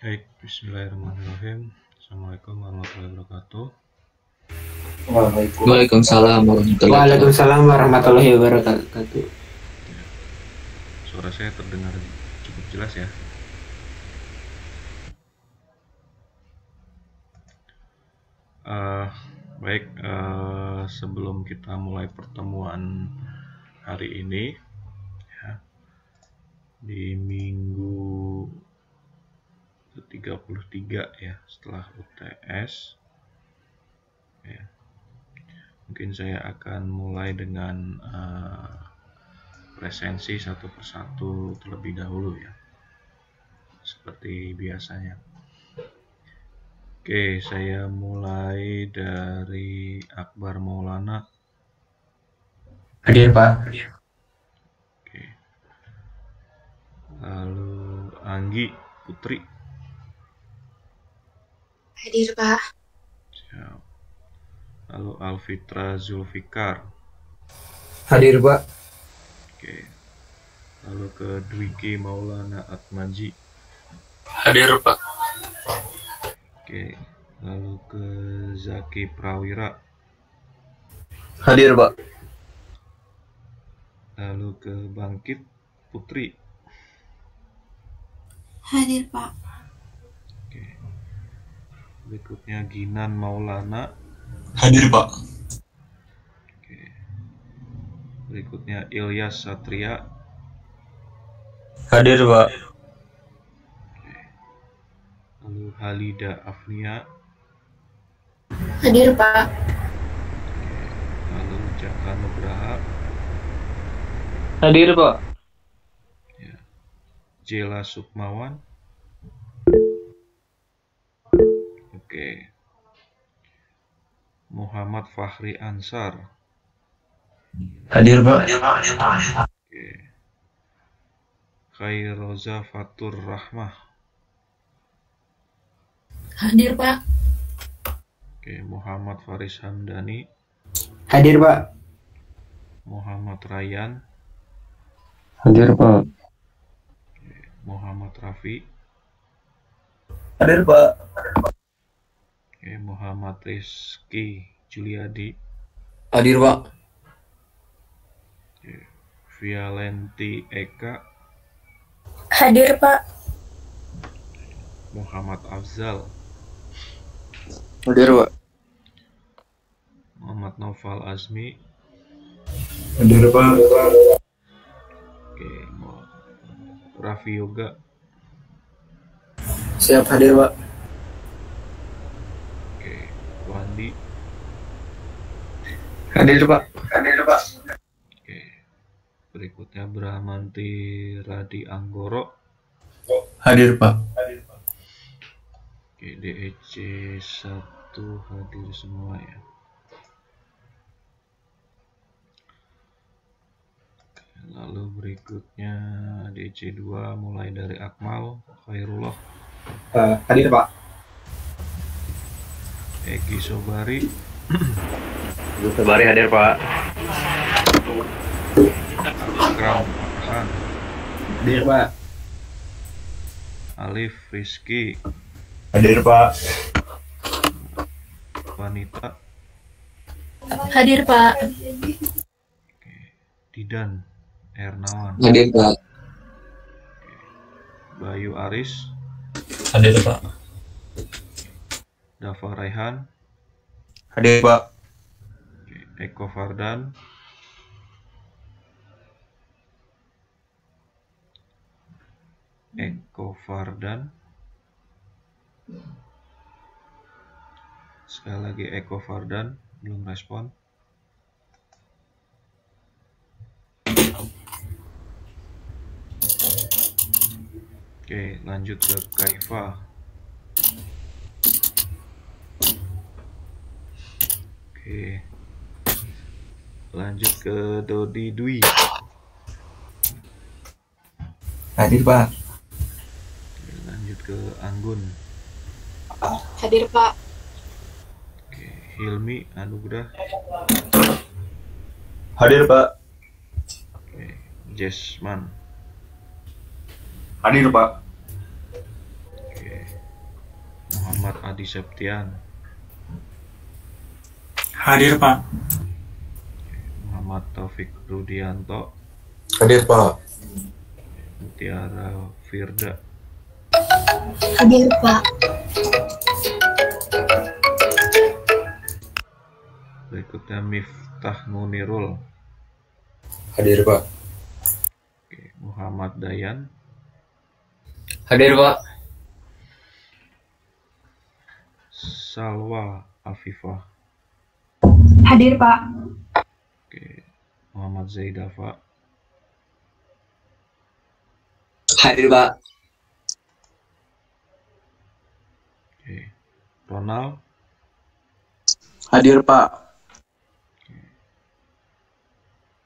Baik, bismillahirrahmanirrahim. Assalamualaikum warahmatullahi wabarakatuh. Waalaikumsalam warahmatullahi wabarakatuh. Waalaikumsalam warahmatullahi wabarakatuh. Suara saya terdengar cukup jelas ya. Baik, sebelum kita mulai pertemuan hari ini, ya, di minggu ke-33 ya setelah UTS, ya, mungkin saya akan mulai dengan presensi satu persatu terlebih dahulu ya, seperti biasanya. Oke, saya mulai dari Akbar Maulana. Hadir Pak. Oke. Lalu Anggi Putri. Hadir Pak. Siap. Lalu Alfitra Zulfikar. Hadir Pak. Oke. Lalu ke Dwiki Maulana Atmaji. Hadir Pak. Oke. Lalu ke Zaki Prawira. Hadir Pak. Lalu ke Bangkit Putri. Hadir Pak. Oke. Berikutnya Ginan Maulana. Hadir Pak. Oke. Berikutnya Ilyas Satria. Hadir Pak. Lalu Halida Afnia. Hadir Pak. Lalu Jaka Nugraha. Hadir Pak. Ya. Jela Sukmawan. Oke. Muhammad Fahri Ansar. Hadir Pak. Oke. Khairoza Fatur Rahmah. Hadir Pak. Oke, Muhammad Faris Hamdani. Hadir Pak. Muhammad Rayyan. Hadir Pak. Muhammad Rafi. Hadir Pak. Oke, Muhammad Rizky Juliadi. Hadir Pak. Oke. Vialenti Eka. Hadir Pak. Muhammad Afzal. Hadir Pak. Muhammad Noval Azmi. Hadir Pak. Oke, Raffi Yoga. Siap hadir Pak. Oke, Wandi. Hadir Pak. Oke, berikutnya Bramanti Radi Anggoro. Hadir Pak. Oke, DEC 1 hadir semua ya. Oke, lalu berikutnya DEC 2 mulai dari Akmal, Khairullah, Hadir Pak. Egi Sobari, Sabari hadir Pak. Akram Aksan, Hadir Pak. Alif Rizky, Hadir Pak. Wanita, Hadir Pak. Didan Ernawan, Hadir Pak. Bayu Aris, Hadir Pak. Dava Raihan, Hadir Pak. Eko Fardan, sekali lagi Eko Fardan belum respon. Oke, lanjut ke Kaifa. Oke, lanjut ke Dodi Dwi. Hadir Pak. Oke, lanjut ke Anggun. Hadir Pak. Oke, Hilmi Anugrah. Hadir Pak. Oke, Jesman. Hadir Pak. Oke, Muhammad Adi Septian. Hadir Pak. Muhammad Taufik Rudianto. Hadir Pak. Tiara Firda. Hadir Pak. Berikutnya Miftah Munirul. Hadir Pak. Oke, Muhammad Dayan. Hadir Pak. Salwa Afifah. Hadir Pak. Oke, Muhammad Zaidafa. Hadir Pak. Oke, Ronald. Hadir Pak.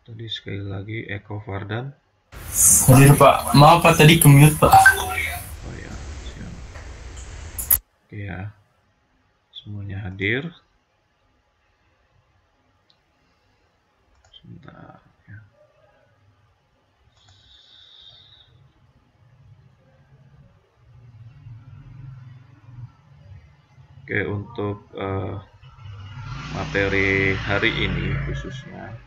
Tadi sekali lagi Eko Fardan. Hadir Pak. Maaf Pak, tadi ke-mute Pak. Oh ya, siap. Oke ya, semuanya hadir. Sebentar ya. Oke, untuk materi hari ini khususnya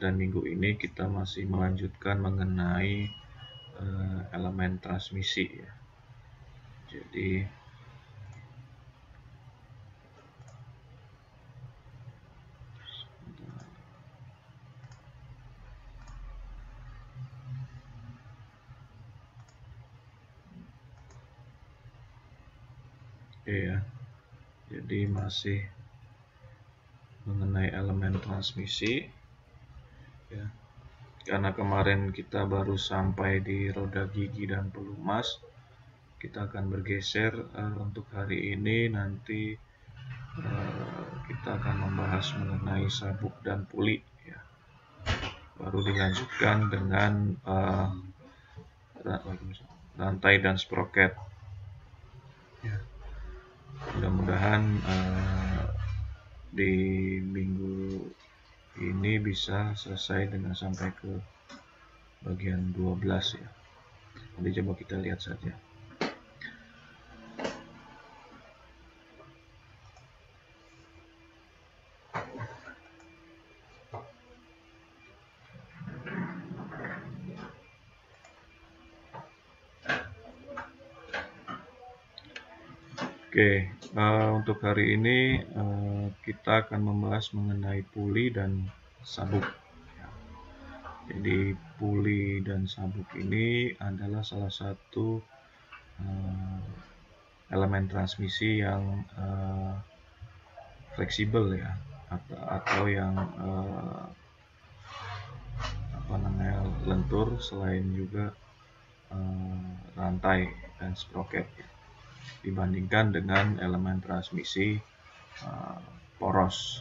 dan minggu ini kita masih melanjutkan mengenai elemen transmisi ya. Jadi ya, jadi masih mengenai elemen transmisi ya. Karena kemarin kita baru sampai di roda gigi dan pelumas, kita akan bergeser untuk hari ini nanti kita akan membahas mengenai sabuk dan puli ya. Baru dilanjutkan dengan rantai dan sproket ya. Mudah-mudahan di minggu ini bisa selesai dengan sampai ke bagian 12 ya. Nanti coba kita lihat saja. Oke, untuk hari ini kita akan membahas mengenai puli dan sabuk. Jadi puli dan sabuk ini adalah salah satu elemen transmisi yang fleksibel ya, atau yang lentur, selain juga rantai dan sproket ya, dibandingkan dengan elemen transmisi poros.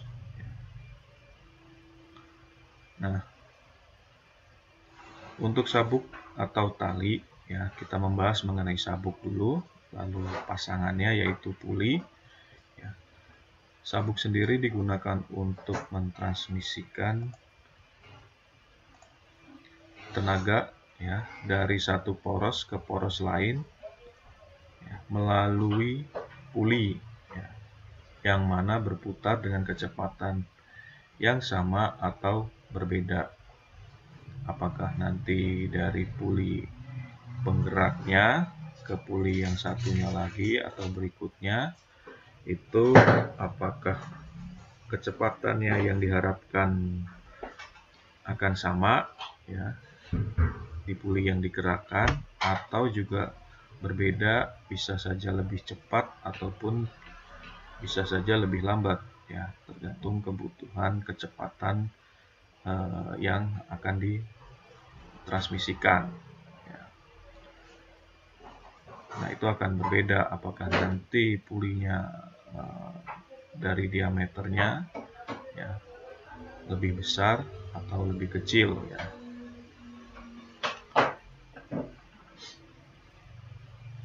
Nah, untuk sabuk atau tali ya, kita membahas mengenai sabuk dulu, lalu pasangannya yaitu puli ya. Sabuk sendiri digunakan untuk mentransmisikan tenaga ya dari satu poros ke poros lain ya, melalui puli ya, yang mana berputar dengan kecepatan yang sama atau berbeda. Apakah nanti dari puli penggeraknya ke puli yang satunya lagi atau berikutnya, itu apakah kecepatannya yang diharapkan akan sama ya di puli yang digerakkan, atau juga berbeda, bisa saja lebih cepat ataupun bisa saja lebih lambat ya, tergantung kebutuhan kecepatan yang akan ditransmisikan ya. Nah, itu akan berbeda apakah nanti pulinya dari diameternya ya lebih besar atau lebih kecil ya.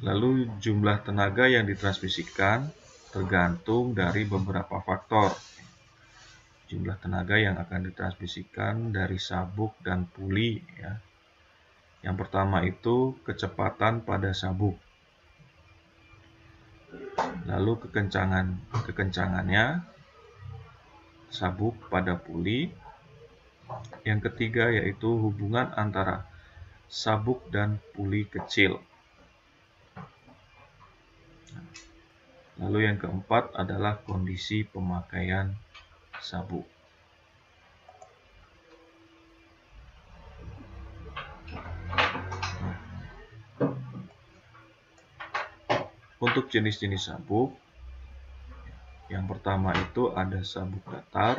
Lalu jumlah tenaga yang ditransmisikan tergantung dari beberapa faktor. Jumlah tenaga yang akan ditransmisikan dari sabuk dan puli ya. Yang pertama itu kecepatan pada sabuk. Lalu kekencangannya sabuk pada puli. Yang ketiga yaitu hubungan antara sabuk dan puli kecil. Lalu yang keempat adalah kondisi pemakaian sabuk. Untuk jenis-jenis sabuk, yang pertama itu ada sabuk datar,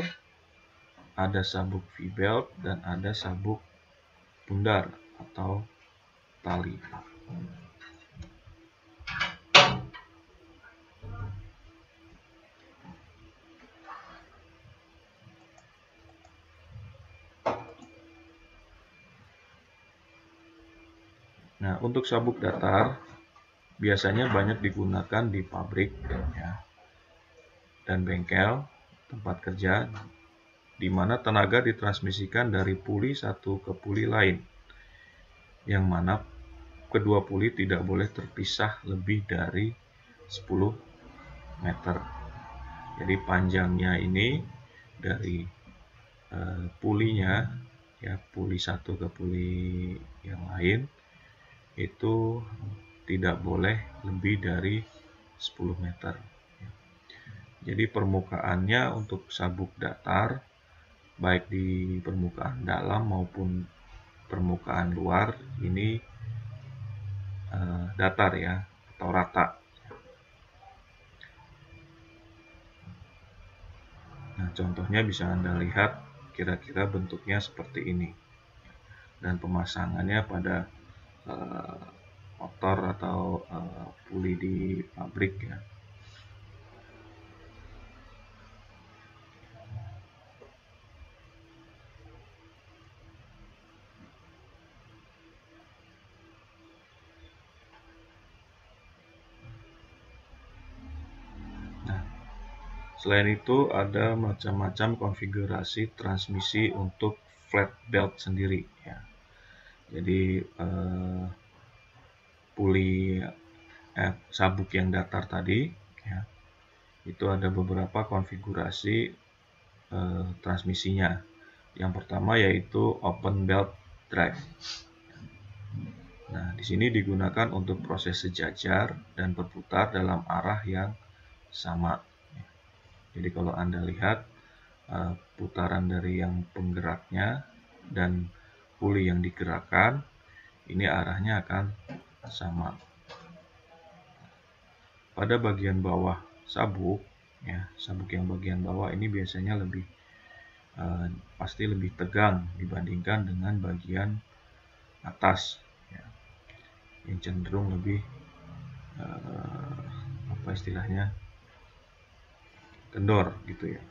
ada sabuk V-belt, dan ada sabuk bundar atau tali. Nah, untuk sabuk datar biasanya banyak digunakan di pabrik ya, dan bengkel tempat kerja, di mana tenaga ditransmisikan dari puli satu ke puli lain, yang mana kedua puli tidak boleh terpisah lebih dari 10 meter. Jadi panjangnya ini dari pulinya, ya, puli satu ke puli yang lain itu tidak boleh lebih dari 10 meter. Jadi permukaannya untuk sabuk datar, baik di permukaan dalam maupun permukaan luar, ini datar ya, atau rata. Nah, contohnya bisa Anda lihat kira-kira bentuknya seperti ini. Dan pemasangannya pada motor atau puli di pabrik ya. Nah, selain itu ada macam-macam konfigurasi transmisi untuk flat belt sendiri ya. Jadi puli sabuk yang datar tadi ya, itu ada beberapa konfigurasi transmisinya. Yang pertama yaitu open belt drive. Nah, di sini digunakan untuk proses sejajar dan berputar dalam arah yang sama. Jadi kalau Anda lihat putaran dari yang penggeraknya dan puli yang digerakkan, ini arahnya akan sama. Pada bagian bawah sabuk, ya, sabuk yang bagian bawah ini biasanya pasti lebih tegang dibandingkan dengan bagian atas, ya, yang cenderung lebih kendor gitu ya,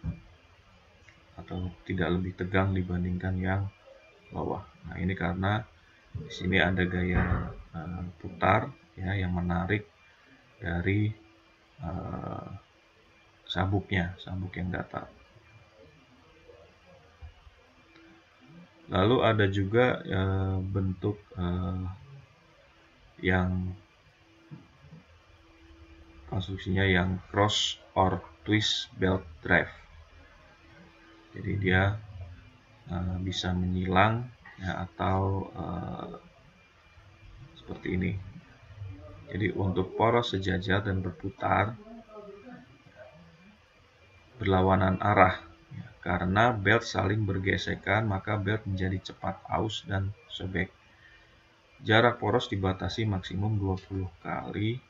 atau tidak lebih tegang dibandingkan yang bawah. Nah, ini karena di sini ada gaya putar ya yang menarik dari sabuknya, sabuk yang datar. Lalu ada juga bentuk yang konstruksinya yang cross or twist belt drive. Jadi dia bisa menyilang ya, atau seperti ini. Jadi untuk poros sejajar dan berputar berlawanan arah ya, karena belt saling bergesekan, maka belt menjadi cepat aus dan sobek. Jarak poros dibatasi maksimum 20 kali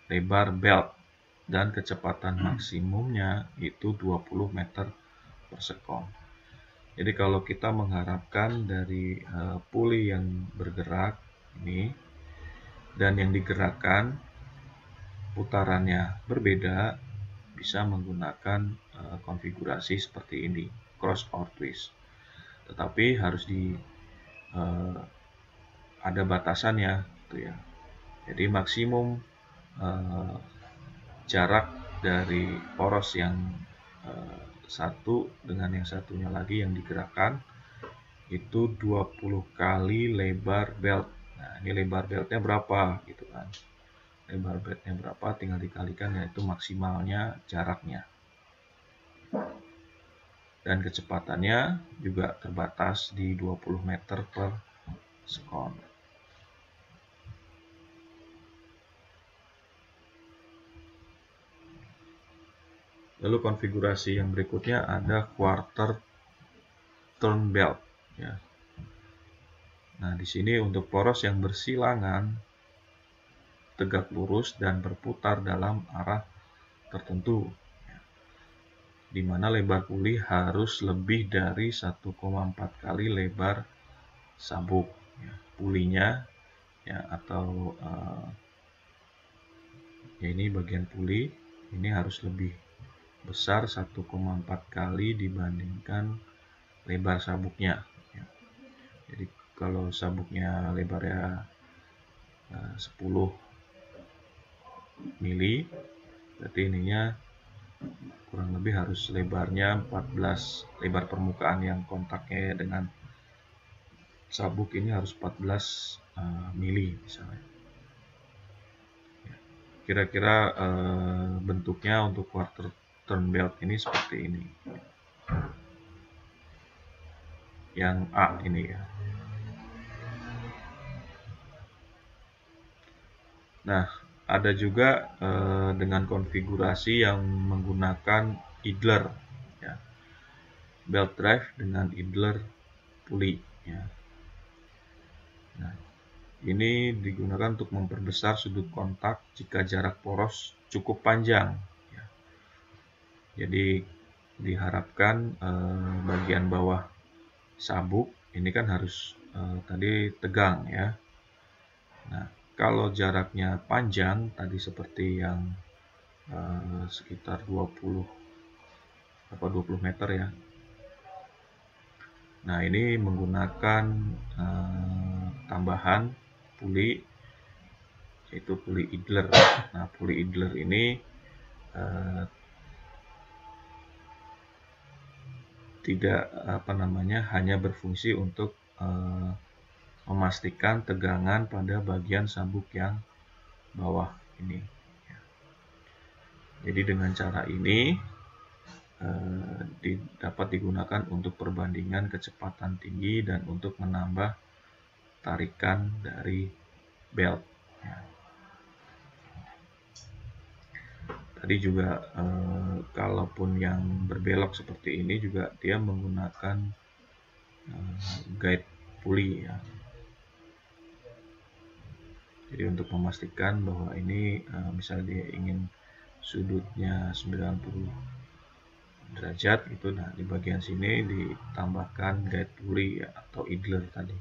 lebar belt dan kecepatan maksimumnya itu 20 meter per sekon. Jadi kalau kita mengharapkan dari puli yang bergerak ini dan yang digerakkan putarannya berbeda, bisa menggunakan konfigurasi seperti ini, cross or twist. Tetapi harus ada batasannya gitu ya. Jadi maksimum jarak dari poros yang satu dengan yang satunya lagi yang digerakkan itu 20 kali lebar belt. Nah, ini lebar beltnya berapa gitu kan. lebar bednya berapa tinggal dikalikan, yaitu maksimalnya jaraknya. Dan kecepatannya juga terbatas di 20 meter per sekon. Lalu konfigurasi yang berikutnya ada quarter turn belt ya. Nah, di sini untuk poros yang bersilangan, tegak lurus dan berputar dalam arah tertentu, di mana lebar puli harus lebih dari 1,4 kali lebar sabuk ya. Pulinya ya, atau ya ini bagian puli ini harus lebih besar 1,4 kali dibandingkan lebar sabuknya ya. Jadi kalau sabuknya lebarnya 10 mili, berarti ininya kurang lebih harus lebarnya 14, lebar permukaan yang kontaknya dengan sabuk ini harus 14 mili misalnya. Kira-kira bentuknya untuk quarter turn belt ini seperti ini. Yang A ini ya. Nah, ada juga dengan konfigurasi yang menggunakan idler ya. Belt drive dengan idler puli ya. Nah, ini digunakan untuk memperbesar sudut kontak jika jarak poros cukup panjang ya. Jadi diharapkan bagian bawah sabuk ini kan harus tadi tegang ya. Nah, kalau jaraknya panjang tadi seperti yang sekitar 20 meter ya. Nah, ini menggunakan tambahan puli, yaitu puli idler. Nah, puli idler ini tidak hanya berfungsi untuk memastikan tegangan pada bagian sabuk yang bawah ini. Jadi dengan cara ini dapat digunakan untuk perbandingan kecepatan tinggi dan untuk menambah tarikan dari belt. Tadi juga kalaupun yang berbelok seperti ini juga dia menggunakan guide puli ya. Jadi untuk memastikan bahwa ini misalnya dia ingin sudutnya 90 derajat itu, nah di bagian sini ditambahkan guide puli ya, atau idler tadi.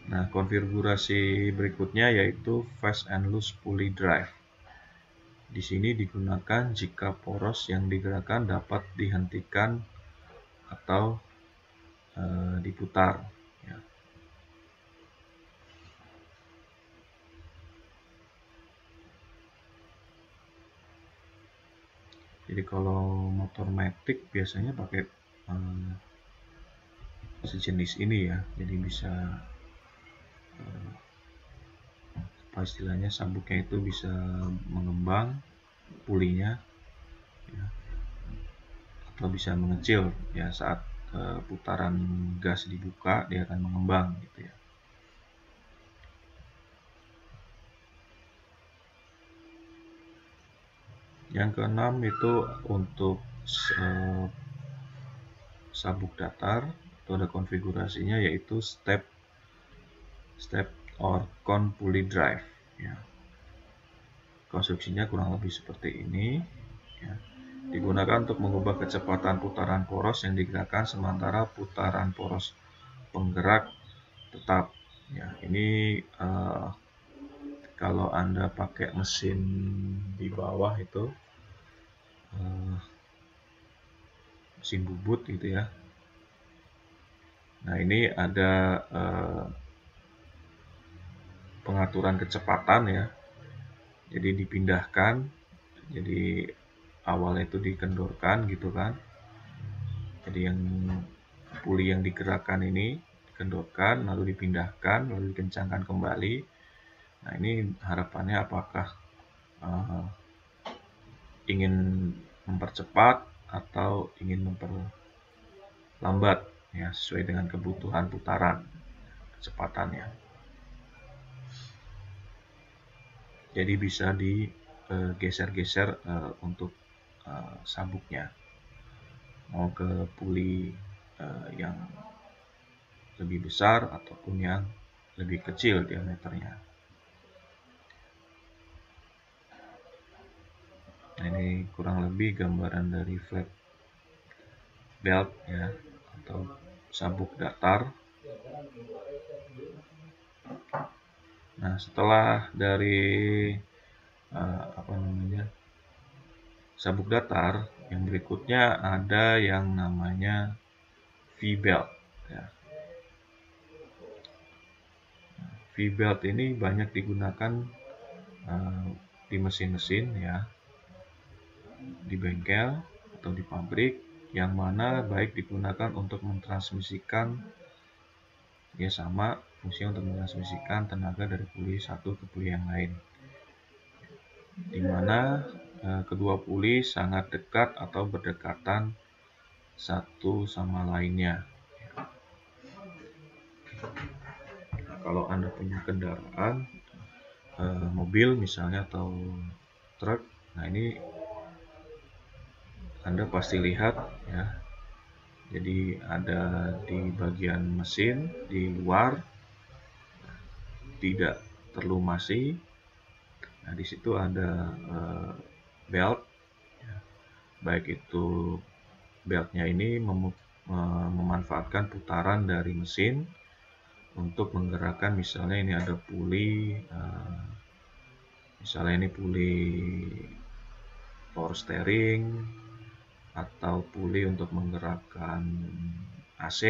Nah, konfigurasi berikutnya yaitu fast and loose pulley drive. Di sini digunakan jika poros yang digerakkan dapat dihentikan atau diputar. Ya. Jadi kalau motor matic biasanya pakai sejenis ini ya. Jadi bisa apa istilahnya, sabuknya itu bisa mengembang pulinya ya, atau bisa mengecil ya saat putaran gas dibuka dia akan mengembang gitu ya. Yang keenam itu untuk sabuk datar, itu ada konfigurasinya yaitu step or cone pulley drive ya. Konstruksinya kurang lebih seperti ini ya. Digunakan untuk mengubah kecepatan putaran poros yang digerakkan sementara putaran poros penggerak tetap ya. Ini kalau Anda pakai mesin di bawah itu mesin bubut gitu ya. Nah, ini ada pengaturan kecepatan ya. Jadi dipindahkan, jadi awalnya itu dikendorkan gitu kan. Jadi yang puli yang digerakkan ini dikendorkan, lalu dipindahkan, lalu dikencangkan kembali. Nah, ini harapannya apakah ingin mempercepat atau ingin memperlambat, ya, sesuai dengan kebutuhan putaran kecepatannya. Jadi bisa digeser-geser untuk sabuknya, mau ke puli yang lebih besar ataupun yang lebih kecil diameternya. Nah, ini kurang lebih gambaran dari flat belt, ya, atau sabuk datar. Nah, setelah dari sabuk datar, yang berikutnya ada yang namanya V-belt, ya. V-belt ini banyak digunakan di mesin-mesin, ya, di bengkel atau di pabrik, yang mana baik digunakan untuk mentransmisikan, ya, sama fungsinya untuk mentransmisikan tenaga dari puli satu ke puli yang lain, di mana kedua puli sangat dekat atau berdekatan satu sama lainnya. Nah, kalau Anda punya kendaraan, mobil misalnya atau truk, nah ini Anda pasti lihat, ya. Jadi ada di bagian mesin di luar tidak terlumasi. Nah, di situ ada belt, ya. Baik itu beltnya ini memanfaatkan putaran dari mesin untuk menggerakkan, misalnya ini ada puli, misalnya ini puli power steering atau puli untuk menggerakkan AC.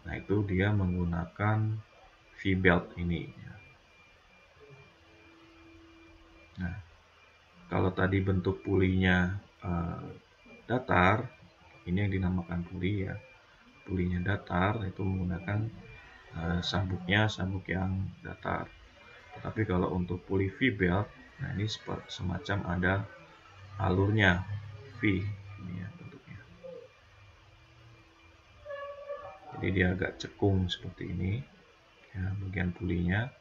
Nah, itu dia menggunakan V-belt ini. Nah, kalau tadi bentuk pulinya datar, ini yang dinamakan puli, ya. Pulinya datar, itu menggunakan sabuknya sabuk yang datar. Tetapi kalau untuk puli V-belt, nah ini semacam ada alurnya V, ini ya bentuknya. Jadi dia agak cekung seperti ini, ya, bagian pulinya.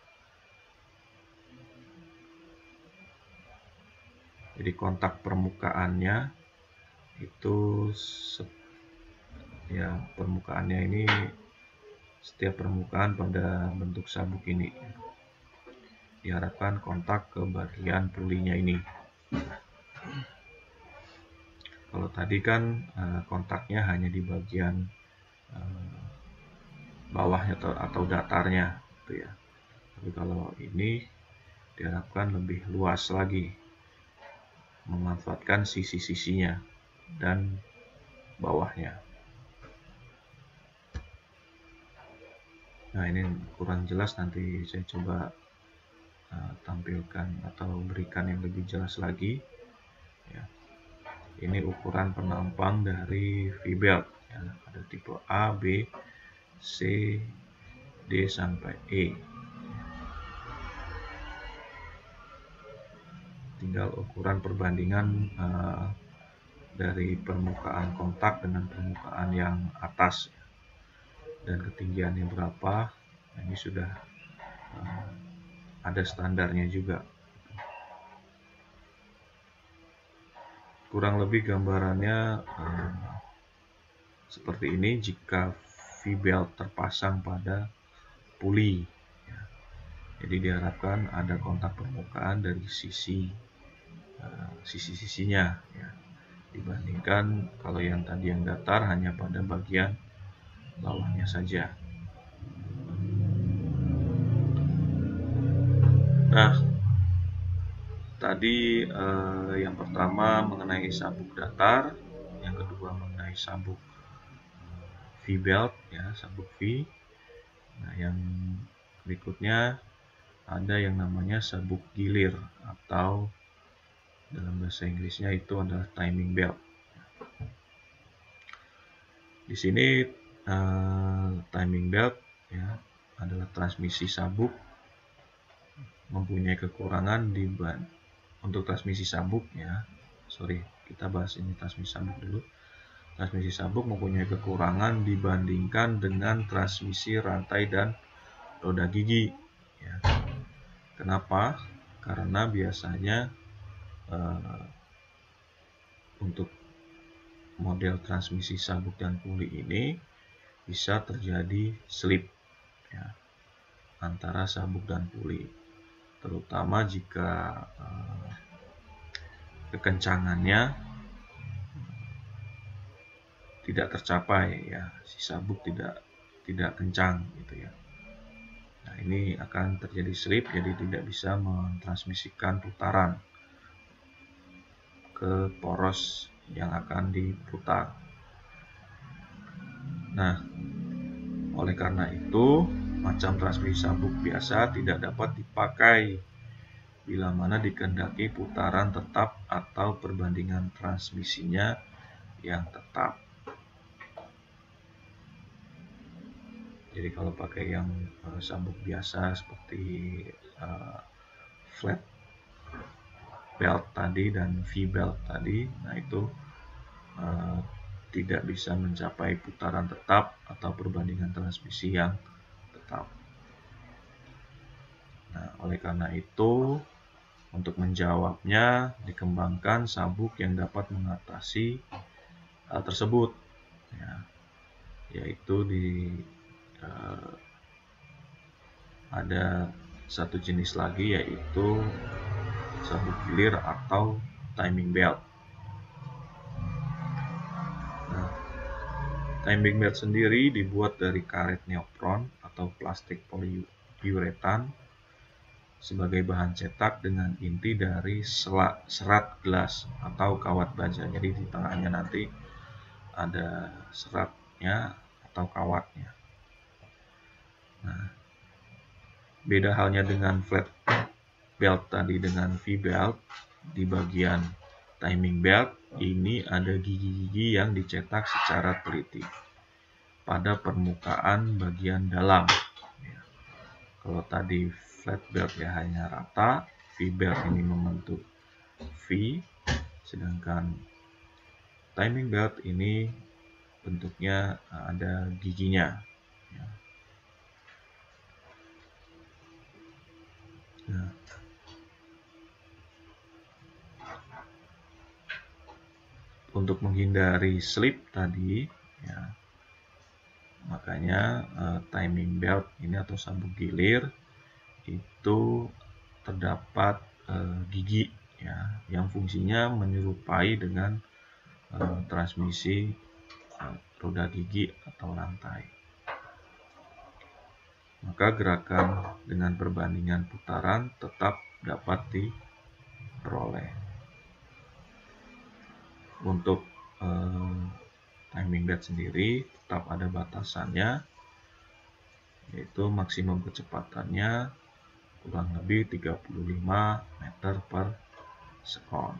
Jadi kontak permukaannya itu, ya, permukaannya ini, setiap permukaan pada bentuk sabuk ini diharapkan kontak ke bagian pulinya ini. Kalau tadi kan kontaknya hanya di bagian bawahnya atau datarnya, gitu ya. Tapi kalau ini diharapkan lebih luas lagi, memanfaatkan sisi-sisinya dan bawahnya. Nah, ini kurang jelas, nanti saya coba tampilkan atau berikan yang lebih jelas lagi, ya. Ini ukuran penampang dari V-belt, ya. Ada tipe A, B, C, D sampai E. Tinggal ukuran perbandingan dari permukaan kontak dengan permukaan yang atas, dan ketinggiannya berapa. Nah, ini sudah ada standarnya juga. Kurang lebih gambarannya seperti ini jika V-belt terpasang pada puli, ya. Jadi diharapkan ada kontak permukaan dari sisi-sisinya, ya, dibandingkan kalau yang tadi yang datar hanya pada bagian bawahnya saja. Nah, tadi yang pertama mengenai sabuk datar, yang kedua mengenai sabuk V-belt, ya, sabuk V. Nah, yang berikutnya ada yang namanya sabuk gilir, atau dalam bahasa Inggrisnya itu adalah timing belt. Di sini timing belt ya adalah transmisi sabuk, mempunyai kekurangan untuk transmisi sabuk ya. Sorry, kita bahas ini transmisi sabuk dulu. Transmisi sabuk mempunyai kekurangan dibandingkan dengan transmisi rantai dan roda gigi ya. Kenapa? Karena biasanya untuk model transmisi sabuk dan puli ini bisa terjadi slip ya, antara sabuk dan puli, terutama jika kekencangannya tidak tercapai ya, si sabuk tidak kencang gitu ya. Nah, ini akan terjadi slip, jadi tidak bisa mentransmisikan putaran ke poros yang akan diputar. Nah, oleh karena itu, macam transmisi sabuk biasa tidak dapat dipakai bila mana dikehendaki putaran tetap atau perbandingan transmisinya yang tetap. Jadi kalau pakai yang sabuk biasa seperti flat belt tadi dan V-belt tadi, nah itu tidak bisa mencapai putaran tetap atau perbandingan transmisi yang tetap. Nah, oleh karena itu, untuk menjawabnya dikembangkan sabuk yang dapat mengatasi hal tersebut, ya, yaitu ada satu jenis lagi, yaitu sabuk gilir atau timing belt. Nah, timing belt sendiri dibuat dari karet neopron atau plastik poliuretan sebagai bahan cetak dengan inti dari serat gelas atau kawat baja. Jadi di tengahnya nanti ada seratnya atau kawatnya. Nah, beda halnya dengan flat belt tadi dengan V-belt, di bagian timing belt ini ada gigi-gigi yang dicetak secara teliti pada permukaan bagian dalam. Ya. Kalau tadi flat belt ya hanya rata, V-belt ini membentuk V, sedangkan timing belt ini bentuknya ada giginya. Ya. Nah, untuk menghindari slip tadi, ya, makanya timing belt ini atau sabuk gilir itu terdapat gigi ya, yang fungsinya menyerupai dengan transmisi roda gigi atau rantai. Maka gerakan dengan perbandingan putaran tetap dapat diperoleh. Untuk timing belt sendiri tetap ada batasannya, yaitu maksimum kecepatannya kurang lebih 35 meter per sekon.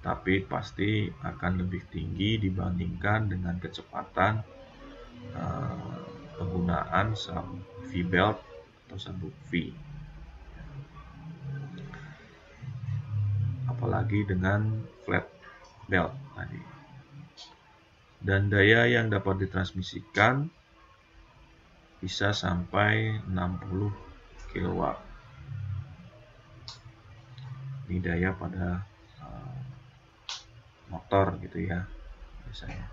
Tapi pasti akan lebih tinggi dibandingkan dengan kecepatan penggunaan sabuk V-belt atau sabuk V. Apalagi dengan flat belt tadi. Dan daya yang dapat ditransmisikan bisa sampai 60 kW. Ini daya pada motor gitu ya biasanya.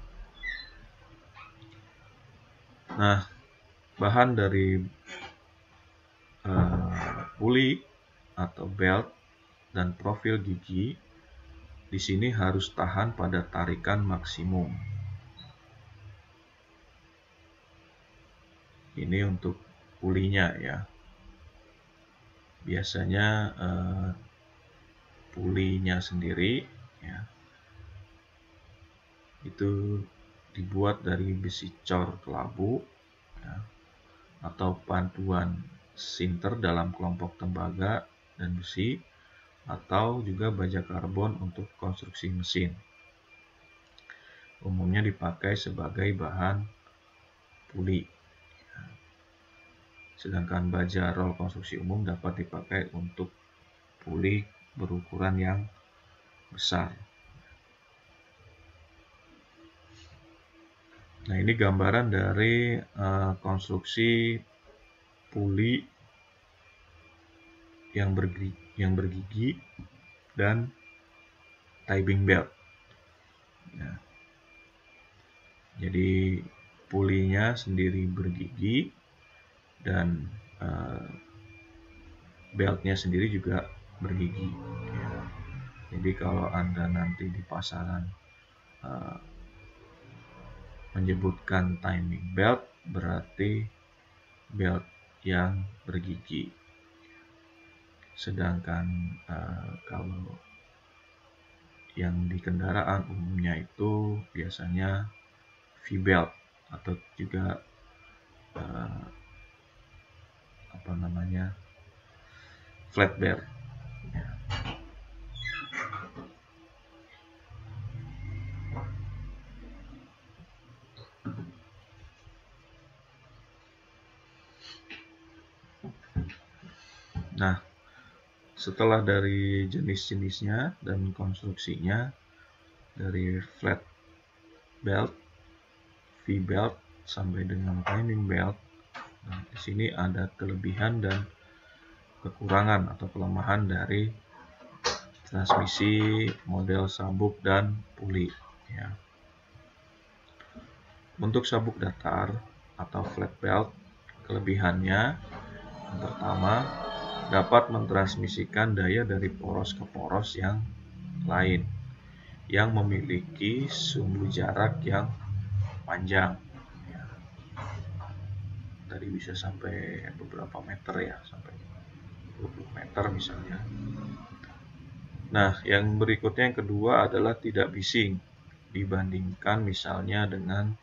Nah, bahan dari puli atau belt dan profil gigi di sini harus tahan pada tarikan maksimum. Ini untuk pulinya ya. Biasanya pulinya sendiri ya, itu dibuat dari besi cor kelabu ya, atau pantuan sinter dalam kelompok tembaga dan besi, atau juga baja karbon untuk konstruksi mesin. umumnya dipakai sebagai bahan puli. Sedangkan baja roll konstruksi umum dapat dipakai untuk puli berukuran yang besar. Nah, ini gambaran dari konstruksi puli yang bergigi dan tie-beam belt. Nah, jadi pulinya sendiri bergigi dan beltnya sendiri juga bergigi. Ya. Jadi kalau Anda nanti di pasaran menyebutkan timing belt, berarti belt yang bergigi. Sedangkan kalau yang di kendaraan umumnya itu biasanya V-belt atau juga flat belt. Ya. Nah, setelah dari jenis-jenisnya dan konstruksinya, dari flat belt, V-belt sampai dengan timing belt, nah, di sini ada kelebihan dan kekurangan atau kelemahan dari transmisi model sabuk dan puli. Ya. Untuk sabuk datar atau flat belt, kelebihannya yang pertama, dapat mentransmisikan daya dari poros ke poros yang lain yang memiliki sumbu jarak yang panjang. Ya. Tadi bisa sampai beberapa meter ya, sampai 20 meter misalnya. Nah, yang berikutnya yang kedua adalah tidak bising dibandingkan misalnya dengan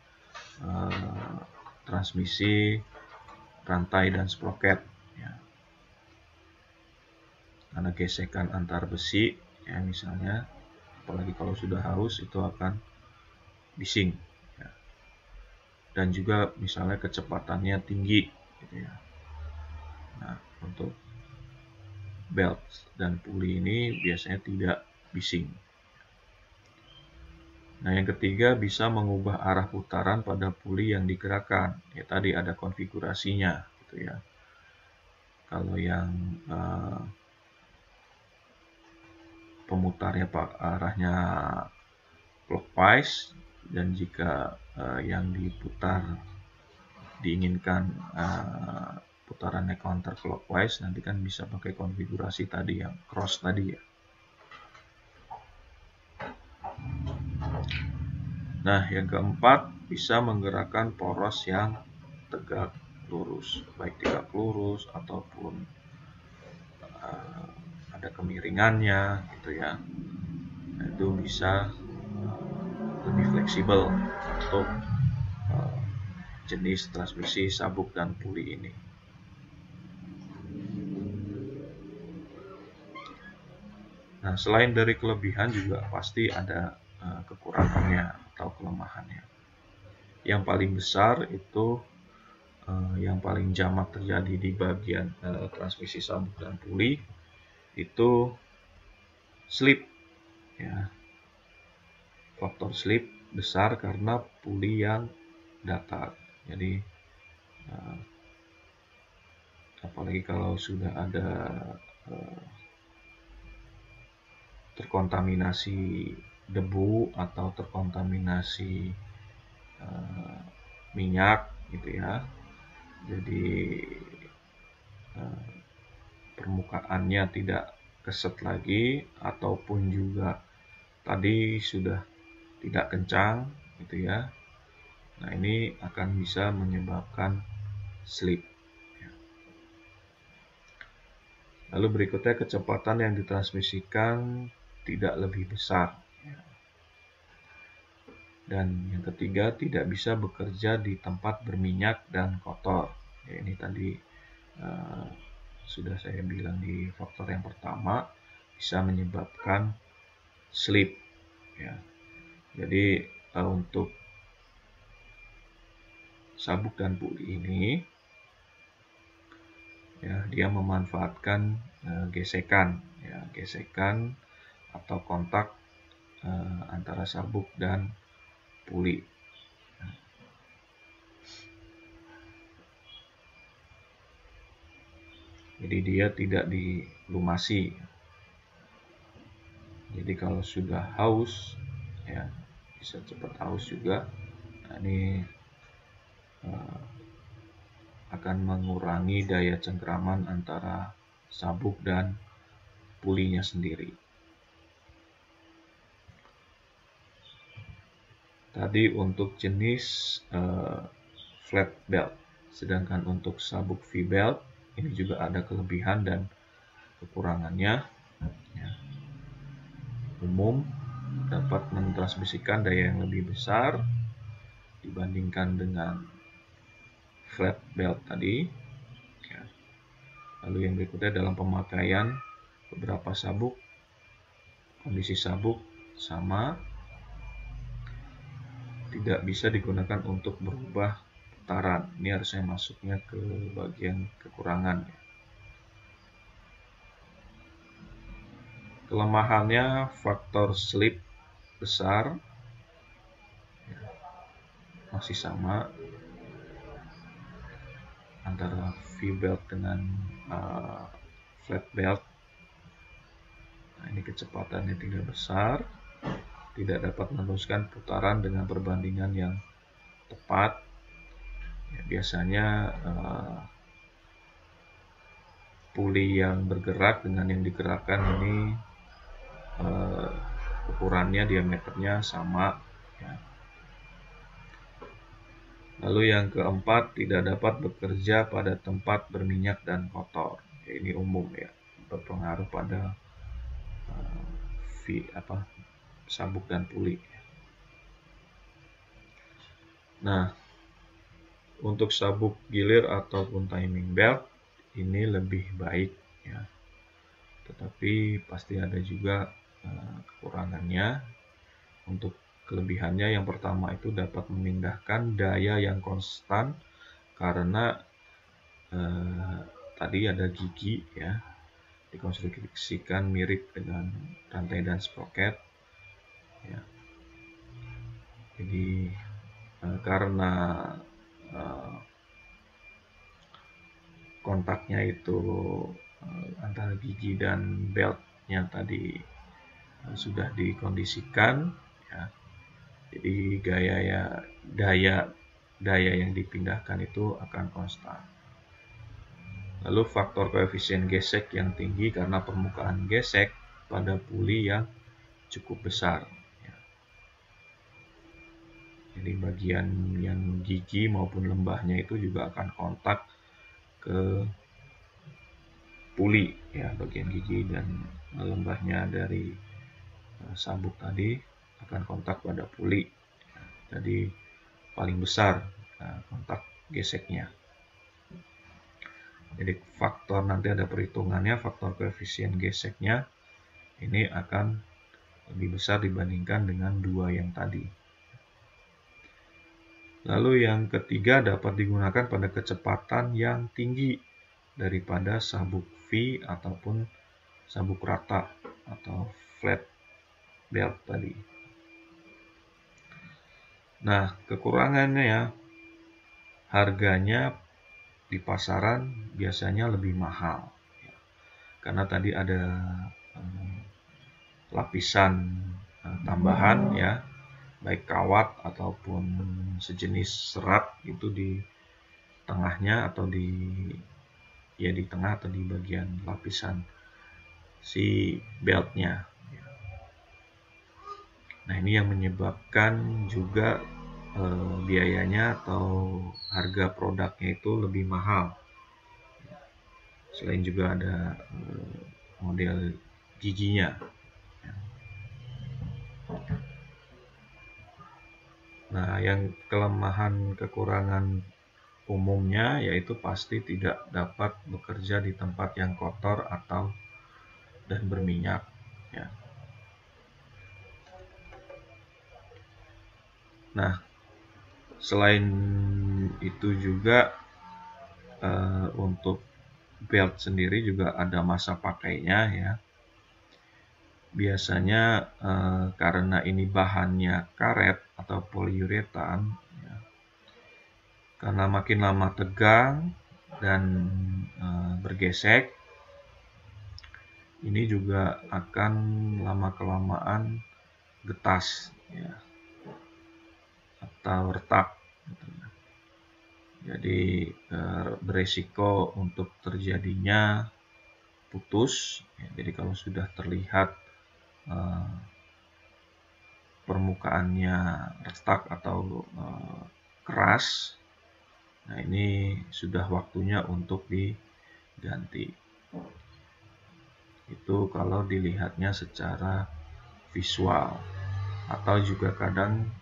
transmisi rantai dan sproket. Ya. Karena gesekan antar besi, ya misalnya, apalagi kalau sudah haus itu akan bising. Ya. Dan juga misalnya kecepatannya tinggi, gitu ya. Nah, untuk belt dan puli ini biasanya tidak bising. Nah, yang ketiga bisa mengubah arah putaran pada puli yang digerakkan. Ya, tadi ada konfigurasinya, gitu ya. Kalau yang pemutarnya arahnya clockwise, dan jika yang diputar diinginkan putarannya counter clockwise, nanti kan bisa pakai konfigurasi tadi yang cross tadi ya. Nah, yang keempat bisa menggerakkan poros yang tegak lurus, baik tegak lurus ataupun ada kemiringannya, gitu ya. Nah, itu bisa lebih fleksibel untuk jenis transmisi sabuk dan puli ini. Nah, selain dari kelebihan juga pasti ada kekurangannya atau kelemahannya. Yang paling besar itu yang paling jamak terjadi di bagian transmisi sabuk dan puli itu slip, ya. Faktor slip besar karena puli yang datar. Jadi apalagi kalau sudah ada terkontaminasi debu atau terkontaminasi minyak, gitu ya. Jadi permukaannya tidak keset lagi, ataupun juga tadi sudah tidak kencang, gitu ya. Nah, ini akan bisa menyebabkan slip. Lalu berikutnya kecepatan yang ditransmisikan tidak lebih besar. Dan yang ketiga, tidak bisa bekerja di tempat berminyak dan kotor. Ya, ini tadi sudah saya bilang di faktor yang pertama, bisa menyebabkan slip. Ya. Jadi untuk sabuk dan puli ini, ya, dia memanfaatkan gesekan atau kontak antara sabuk dan puli. Jadi dia tidak dilumasi. Jadi kalau sudah haus, ya, bisa cepat haus juga. Nah, ini akan mengurangi daya cengkraman antara sabuk dan pulinya sendiri. Tadi untuk jenis flat belt, sedangkan untuk sabuk V-belt ini juga ada kelebihan dan kekurangannya. Ya. Umum dapat mentransmisikan daya yang lebih besar dibandingkan dengan flat belt tadi. Ya. Lalu yang berikutnya dalam pemakaian beberapa sabuk, kondisi sabuk sama, tidak bisa digunakan untuk berubah putaran. Ini harusnya masuknya ke bagian kekurangan. Kelemahannya faktor slip besar, masih sama antara V-belt dengan flat belt. Nah, ini kecepatannya tidak besar, tidak dapat meneruskan putaran dengan perbandingan yang tepat. Ya, biasanya puli yang bergerak dengan yang digerakkan ini ukurannya, diameternya sama. Ya. Lalu yang keempat, tidak dapat bekerja pada tempat berminyak dan kotor. Ya, ini umum, ya, berpengaruh pada sabuk dan puli. Nah, untuk sabuk gilir ataupun timing belt ini lebih baik, ya. Tetapi pasti ada juga kekurangannya. Untuk kelebihannya, yang pertama itu dapat memindahkan daya yang konstan karena tadi ada gigi, ya, dikonstruksikan mirip dengan rantai dan sprocket, ya. Jadi karena kontaknya itu antara gigi dan beltnya tadi sudah dikondisikan, ya. Jadi daya yang dipindahkan itu akan konstan. Lalu faktor koefisien gesek yang tinggi karena permukaan gesek pada puli yang cukup besar. Ya. Jadi bagian yang gigi maupun lembahnya itu juga akan kontak ke puli, ya, bagian gigi dan lembahnya dari sabuk tadi akan kontak pada puli. Jadi paling besar kontak geseknya. Jadi faktor, nanti ada perhitungannya, faktor koefisien geseknya ini akan lebih besar dibandingkan dengan dua yang tadi. Lalu yang ketiga, dapat digunakan pada kecepatan yang tinggi daripada sabuk V ataupun sabuk rata atau flat belt tadi. Nah, kekurangannya, ya, harganya di pasaran biasanya lebih mahal, ya, karena tadi ada lapisan tambahan, ya, baik kawat ataupun sejenis serat itu di tengahnya atau di tengah atau di bagian lapisan si beltnya. Nah, ini yang menyebabkan juga biayanya atau harga produknya itu lebih mahal. Selain juga ada model giginya. Nah, yang kelemahan kekurangan umumnya yaitu pasti tidak dapat bekerja di tempat yang kotor atau dan berminyak, ya. Nah, selain itu juga untuk belt sendiri juga ada masa pakainya ya. Biasanya karena ini bahannya karet atau poliuretan ya, karena makin lama tegang dan bergesek, ini juga akan lama-kelamaan getas ya, atau retak gitu ya. Jadi beresiko untuk terjadinya putus ya. Jadi kalau sudah terlihat permukaannya retak atau keras, nah ini sudah waktunya untuk diganti. Itu kalau dilihatnya secara visual, atau juga kadang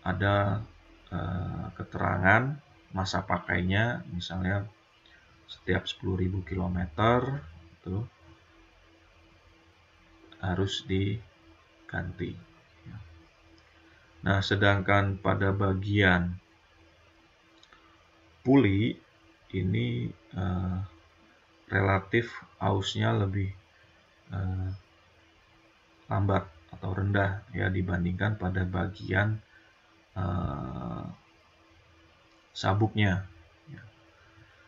ada keterangan masa pakainya, misalnya setiap 10.000 km itu harus diganti. Nah, sedangkan pada bagian puli ini relatif ausnya lebih lambat atau rendah ya dibandingkan pada bagian sabuknya.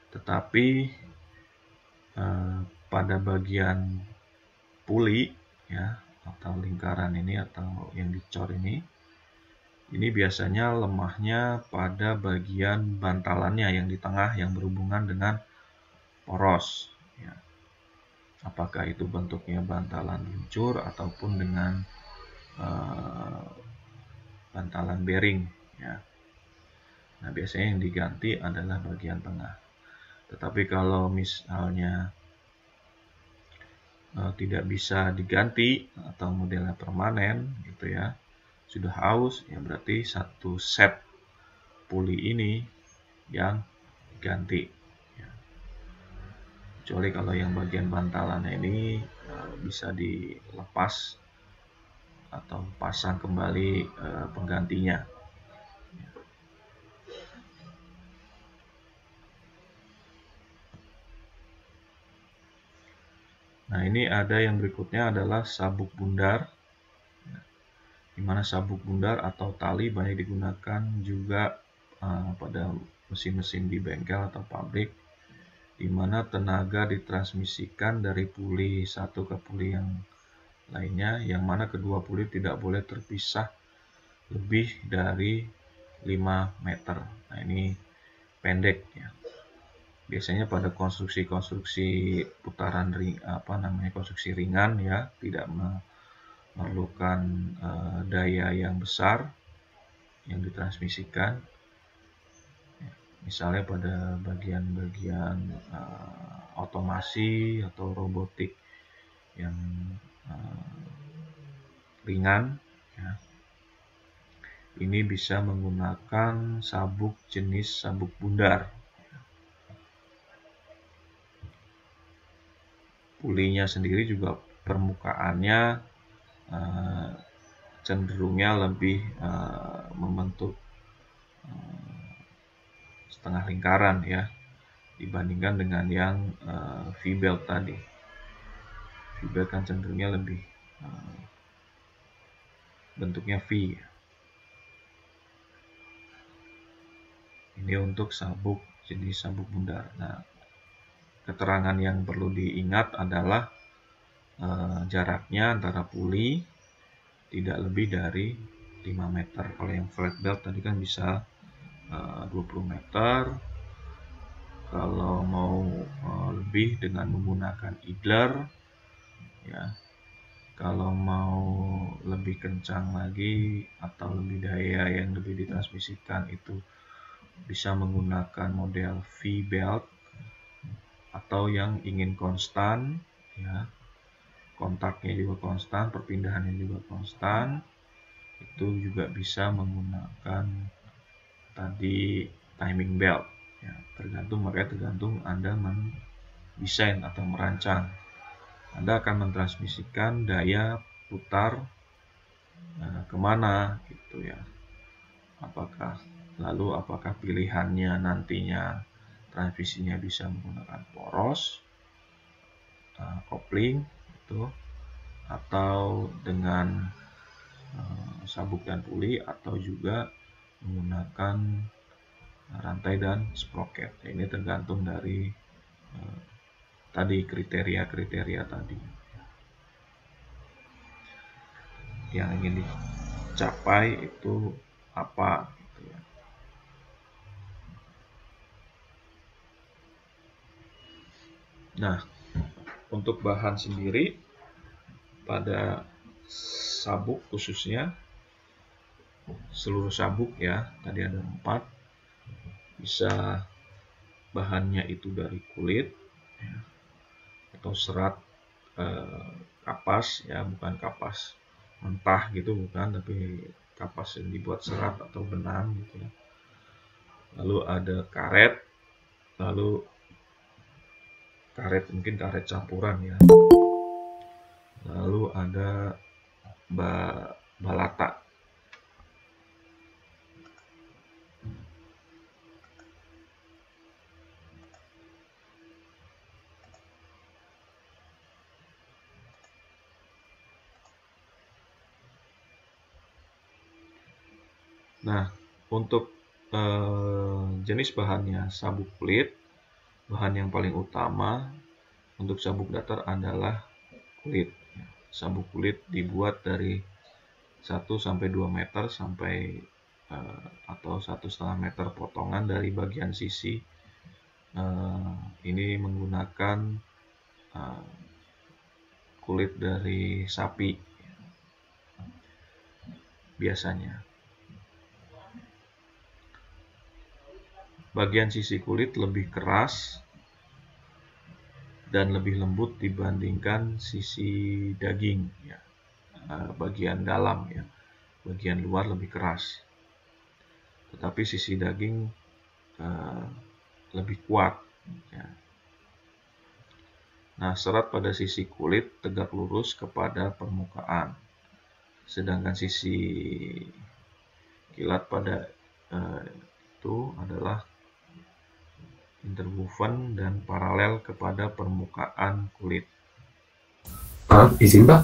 Tetapi pada bagian puli ya atau lingkaran ini atau yang dicor ini biasanya lemahnya pada bagian bantalannya yang di tengah yang berhubungan dengan poros ya. Apakah itu bentuknya bantalan luncur ataupun dengan bantalan bearing ya. Nah, biasanya yang diganti adalah bagian tengah. Tetapi kalau misalnya tidak bisa diganti atau modelnya permanen gitu ya, sudah aus ya, berarti satu set puli ini yang diganti ya. Kecuali kalau yang bagian bantalannya ini bisa dilepas atau pasang kembali penggantinya. Nah, ini ada yang berikutnya adalah sabuk bundar, di mana sabuk bundar atau tali banyak digunakan juga pada mesin-mesin di bengkel atau pabrik, di mana tenaga ditransmisikan dari puli satu ke puli yang lainnya, yang mana kedua puli tidak boleh terpisah lebih dari 5 meter. Nah, ini pendek ya. Biasanya pada konstruksi-konstruksi putaran konstruksi ringan ya, tidak memerlukan daya yang besar yang ditransmisikan. Misalnya pada bagian-bagian otomasi atau robotik yang ringan ya. Ini bisa menggunakan sabuk jenis sabuk bundar. Pulinya sendiri juga permukaannya cenderungnya lebih membentuk setengah lingkaran ya, dibandingkan dengan yang V-belt tadi. V-belt kan cenderungnya lebih bentuknya V. Ini untuk sabuk jenis sabuk bundar. Nah, keterangan yang perlu diingat adalah jaraknya antara puli tidak lebih dari 5 meter. Kalau yang flat belt tadi kan bisa 20 meter. Kalau mau lebih dengan menggunakan idler ya. Kalau mau lebih kencang lagi atau lebih daya yang lebih ditransmisikan itu bisa menggunakan model V-belt, atau yang ingin konstan ya, kontaknya juga konstan, perpindahannya juga konstan, itu juga bisa menggunakan tadi timing belt ya. Tergantung Anda mendesain atau merancang. Anda akan mentransmisikan daya putar kemana gitu ya. Apakah pilihannya nantinya transmisinya bisa menggunakan poros, kopling itu, atau dengan sabuk dan puli, atau juga menggunakan rantai dan sprocket. Ini tergantung dari tadi kriteria tadi yang ingin dicapai itu apa gitu ya. Nah, untuk bahan sendiri pada sabuk khususnya seluruh sabuk ya, tadi ada 4, bisa bahannya itu dari kulit ya, atau serat kapas ya, bukan kapas mentah gitu, bukan, tapi kapas yang dibuat serat atau benang gitu ya. Lalu ada karet, lalu mungkin karet campuran ya. Lalu ada balata. Nah, untuk jenis bahannya sabuk kulit, bahan yang paling utama untuk sabuk datar adalah kulit. Sabuk kulit dibuat dari 1-2 meter sampai atau 1,5 meter potongan dari bagian sisi. Ini menggunakan kulit dari sapi biasanya. Bagian sisi kulit lebih keras dan lebih lembut dibandingkan sisi daging ya. Bagian dalam ya, bagian luar lebih keras, tetapi sisi daging lebih kuat ya. Nah, serat pada sisi kulit tegak lurus kepada permukaan, sedangkan sisi kilat pada itu adalah interwoven dan paralel kepada permukaan kulit. Maaf, izin Pak.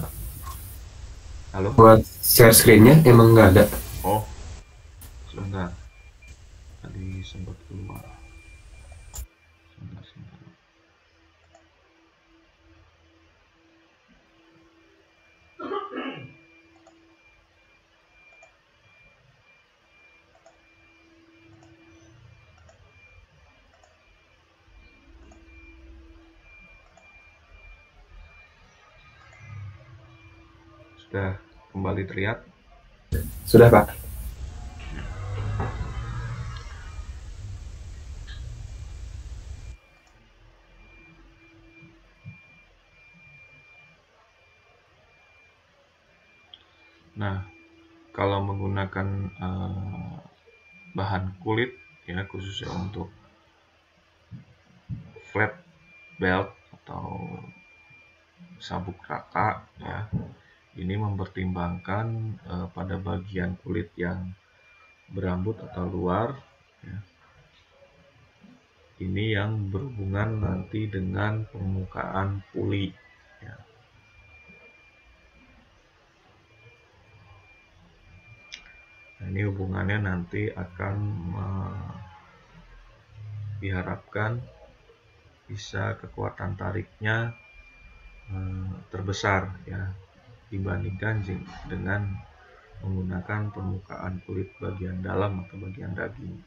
Halo? Buat share screen-nya emang nggak ada. Oh, sebentar. Tadi sempat keluar. Sebentar. Sudah kembali terlihat? Sudah Pak. Nah, kalau menggunakan bahan kulit ya, khususnya untuk flat belt atau sabuk rata ya, ini mempertimbangkan pada bagian kulit yang berambut atau luar ya, ini yang berhubungan nanti dengan permukaan puli ya. Nah, ini hubungannya nanti akan diharapkan bisa kekuatan tariknya terbesar ya, dibandingkan dengan menggunakan permukaan kulit bagian dalam atau bagian daging.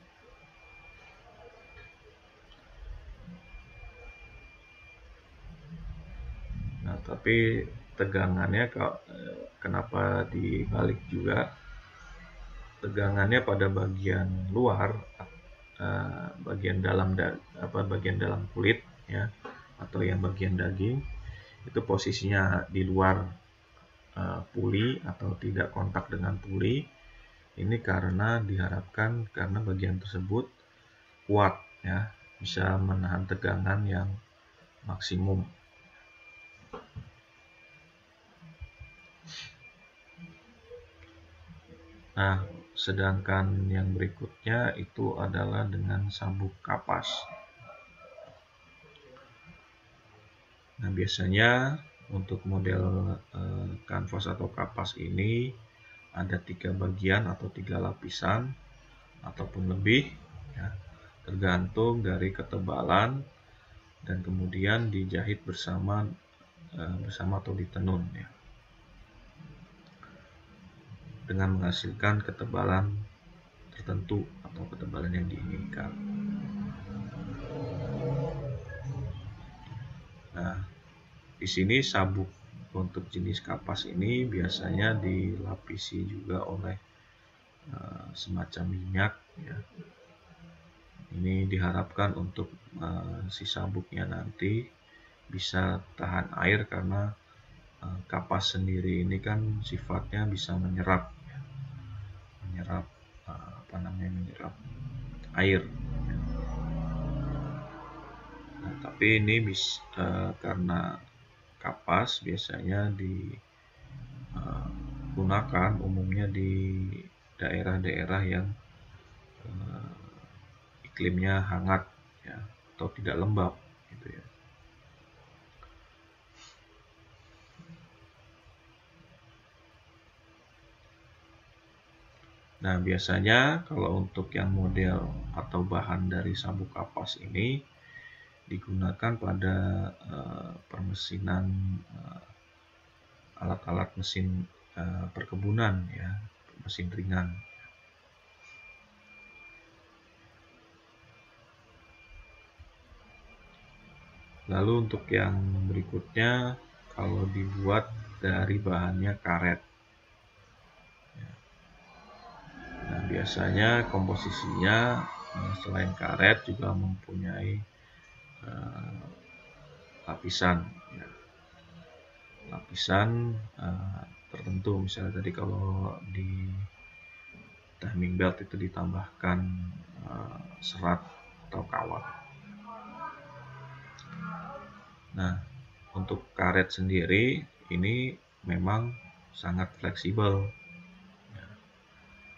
Nah, tapi tegangannya kenapa dibalik juga? Tegangannya pada bagian luar, bagian dalam kulit ya, atau yang bagian daging itu posisinya di luar puli atau tidak kontak dengan puli. Ini karena diharapkan karena bagian tersebut kuat ya, bisa menahan tegangan yang maksimum. Nah, sedangkan yang berikutnya itu adalah dengan sabuk kapas. Nah, biasanya untuk model kanvas atau kapas ini ada 3 bagian atau 3 lapisan ataupun lebih, ya, tergantung dari ketebalan, dan kemudian dijahit bersama atau ditenun, ya, dengan menghasilkan ketebalan tertentu atau ketebalan yang diinginkan. Nah, di sini sabuk untuk jenis kapas ini biasanya dilapisi juga oleh semacam minyak, ya. Ini diharapkan untuk si sabuknya nanti bisa tahan air, karena kapas sendiri ini kan sifatnya bisa menyerap, ya. menyerap air. Nah, tapi ini karena kapas biasanya digunakan umumnya di daerah-daerah yang iklimnya hangat, ya, atau tidak lembab, gitu ya. Nah, biasanya kalau untuk yang model atau bahan dari sabuk kapas ini digunakan pada permesinan alat-alat mesin perkebunan, ya, mesin ringan. Lalu untuk yang berikutnya, kalau dibuat dari bahannya karet. Nah, biasanya komposisinya selain karet juga mempunyai lapisan, ya. Lapisan tertentu, misalnya tadi kalau di timing belt itu ditambahkan serat atau kawat. Nah, untuk karet sendiri ini memang sangat fleksibel, ya,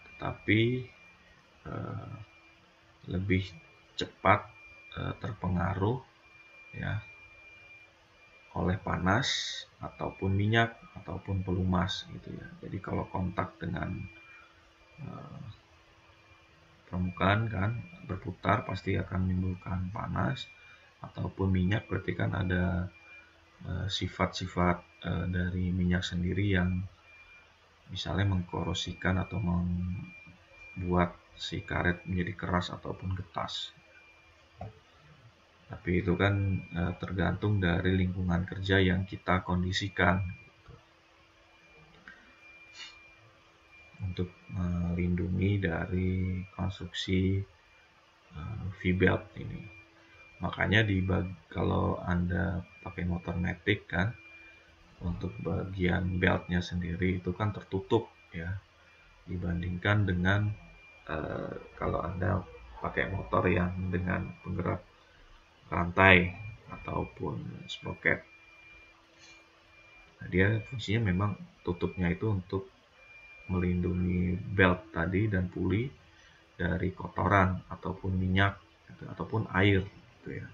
tetapi lebih cepat terpengaruh, ya, oleh panas ataupun minyak ataupun pelumas, gitu ya. Jadi kalau kontak dengan permukaan kan berputar pasti akan menimbulkan panas, ataupun minyak berarti kan ada sifat-sifat dari minyak sendiri yang misalnya mengkorosikan atau membuat si karet menjadi keras ataupun getas. Tapi itu kan tergantung dari lingkungan kerja yang kita kondisikan, gitu. Untuk melindungi dari konstruksi V-belt ini. Makanya kalau Anda pakai motor matic kan, untuk bagian beltnya sendiri itu kan tertutup, ya, dibandingkan dengan kalau Anda pakai motor yang dengan penggerak rantai ataupun sprocket. Nah, dia fungsinya memang tutupnya itu untuk melindungi belt tadi dan puli dari kotoran ataupun minyak, gitu, ataupun air, gitu ya.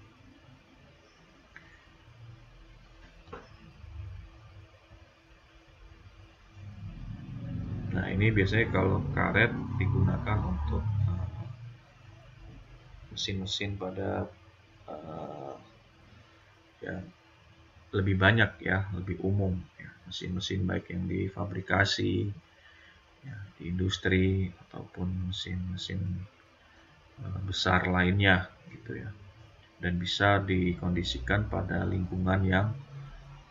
Nah, ini biasanya kalau karet digunakan untuk mesin-mesin pada ya lebih banyak, ya, lebih umum, ya, mesin-mesin baik yang di fabrikasi, ya, di industri ataupun mesin-mesin besar lainnya, gitu ya. Dan bisa dikondisikan pada lingkungan yang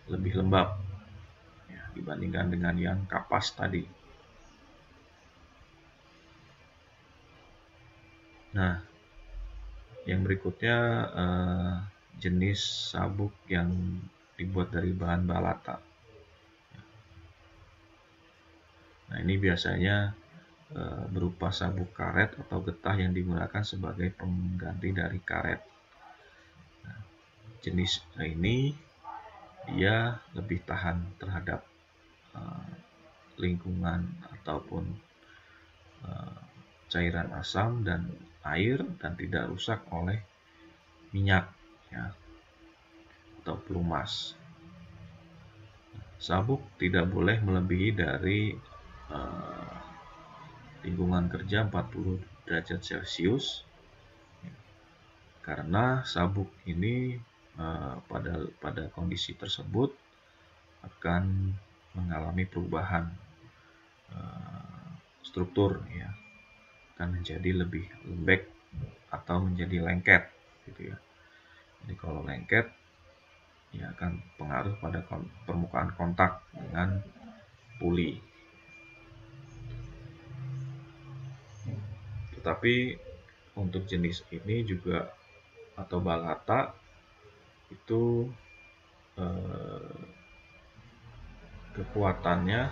lebih lembab, ya, dibandingkan dengan yang kapas tadi. Nah, yang berikutnya jenis sabuk yang dibuat dari bahan balata. Nah, ini biasanya berupa sabuk karet atau getah yang digunakan sebagai pengganti dari karet. Nah, jenis ini dia lebih tahan terhadap lingkungan ataupun cairan asam dan air dan tidak rusak oleh minyak ya, atau pelumas. Sabuk tidak boleh melebihi dari lingkungan kerja 40 derajat Celcius karena sabuk ini pada kondisi tersebut akan mengalami perubahan struktur ya, akan menjadi lebih lembek atau menjadi lengket gitu ya. Jadi kalau lengket ya akan pengaruh pada permukaan kontak dengan puli. Tetapi untuk jenis ini juga atau balata itu kekuatannya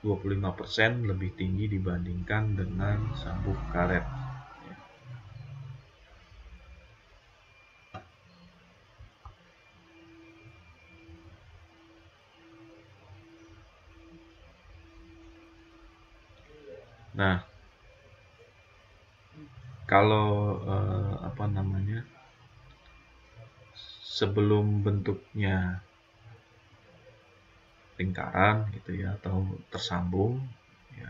25% lebih tinggi dibandingkan dengan sabuk karet. Nah, kalau sebelum bentuknya lingkaran gitu ya atau tersambung ya,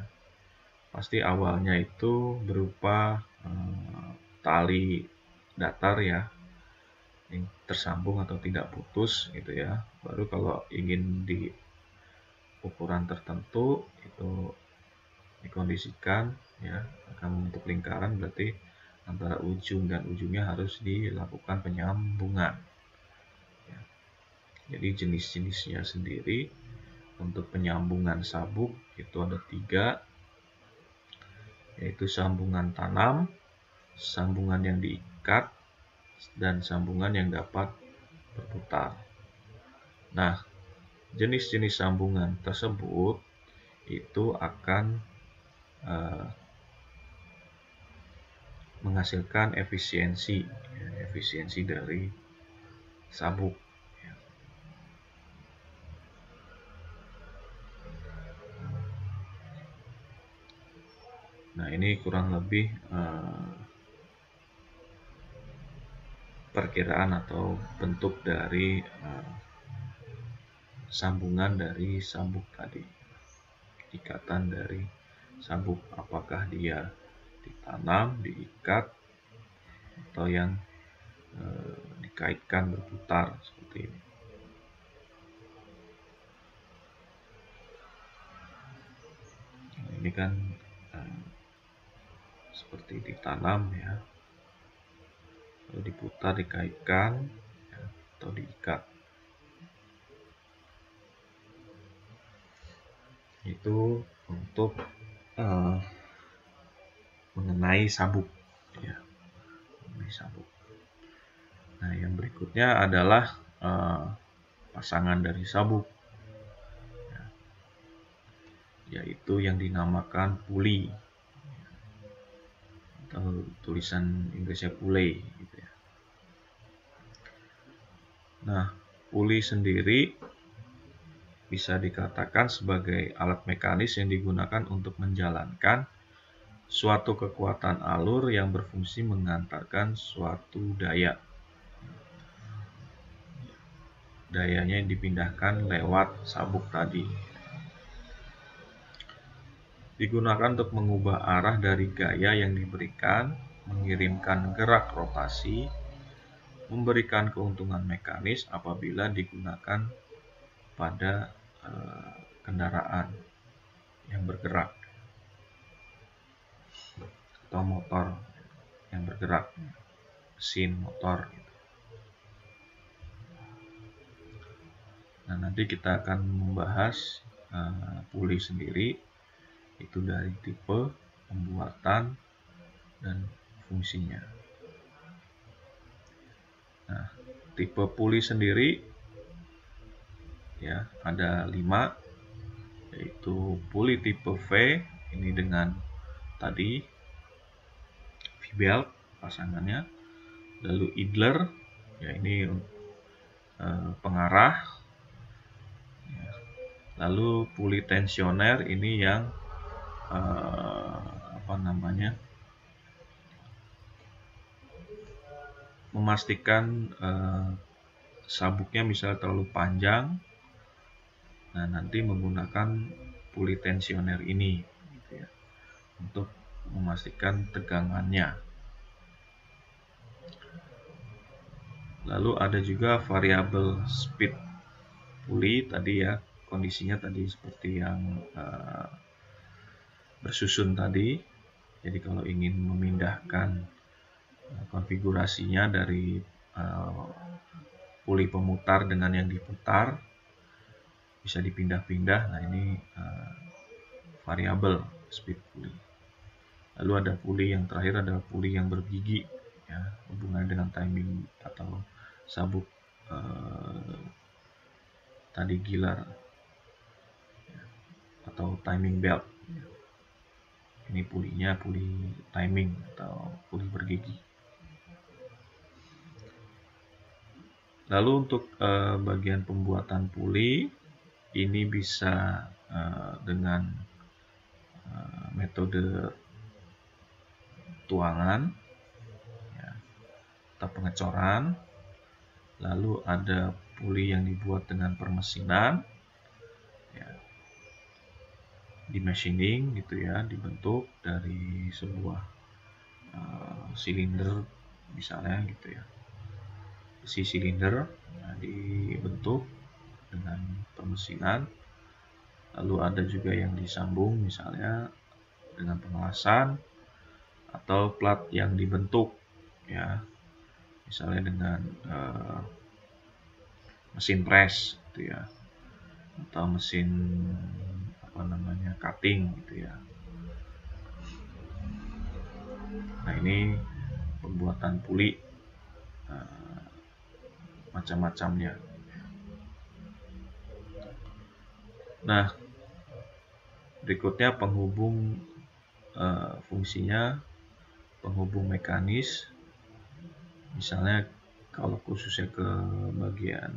pasti awalnya itu berupa tali datar ya yang tersambung atau tidak putus gitu ya. Baru kalau ingin di ukuran tertentu itu dikondisikan ya akan membentuk lingkaran, berarti antara ujung dan ujungnya harus dilakukan penyambungan ya. Jadi jenis-jenisnya sendiri untuk penyambungan sabuk itu ada 3, yaitu sambungan tanam, sambungan yang diikat, dan sambungan yang dapat berputar. Nah, jenis-jenis sambungan tersebut itu akan menghasilkan efisiensi dari sabuk. Nah, ini kurang lebih perkiraan atau bentuk dari sambungan dari sabuk tadi, ikatan dari sabuk, apakah dia ditanam, diikat, atau yang dikaitkan berputar seperti ini. Nah, ini kan seperti ditanam ya, lalu diputar, dikaitkan ya, atau diikat. Itu untuk mengenai sabuk ya, mengenai sabuk. Nah, yang berikutnya adalah pasangan dari sabuk ya, yaitu yang dinamakan puli atau tulisan Inggrisnya pulley gitu ya. Nah, puli sendiri bisa dikatakan sebagai alat mekanis yang digunakan untuk menjalankan suatu kekuatan alur yang berfungsi mengantarkan suatu daya. Dayanya yang dipindahkan lewat sabuk tadi. Digunakan untuk mengubah arah dari gaya yang diberikan, mengirimkan gerak rotasi, memberikan keuntungan mekanis apabila digunakan pada kendaraan yang bergerak atau motor yang bergerak, mesin motor gitu. Nah, nanti kita akan membahas puli sendiri, itu dari tipe, pembuatan, dan fungsinya. Nah, tipe puli sendiri ya ada 5, yaitu puli tipe V, ini dengan tadi V-belt pasangannya, lalu idler ya ini pengarah ya. Lalu puli tensioner ini yang memastikan sabuknya misalnya terlalu panjang. Nah, nanti menggunakan puli tensioner ini gitu ya, untuk memastikan tegangannya. Lalu ada juga variabel speed puli tadi ya, kondisinya tadi seperti yang bersusun tadi. Jadi kalau ingin memindahkan konfigurasinya dari puli pemutar dengan yang diputar, bisa dipindah-pindah. Nah, ini variabel speed puli. Lalu ada puli yang terakhir, ada puli yang bergigi ya, hubungannya dengan timing atau sabuk tadi gilar ya, atau timing belt. Ini pulinya puli timing atau puli bergigi. Lalu untuk bagian pembuatan puli ini bisa dengan metode tuangan ya, atau pengecoran. Lalu ada puli yang dibuat dengan permesinan ya, di machining gitu ya, dibentuk dari sebuah silinder misalnya gitu ya, besi silinder, dibentuk dengan permesinan. Lalu ada juga yang disambung misalnya dengan pengelasan atau plat yang dibentuk ya, misalnya dengan mesin press gitu ya, atau mesin cutting gitu ya. Nah, ini pembuatan puli macam-macamnya. Nah, berikutnya penghubung fungsinya penghubung mekanis. Misalnya kalau khususnya ke bagian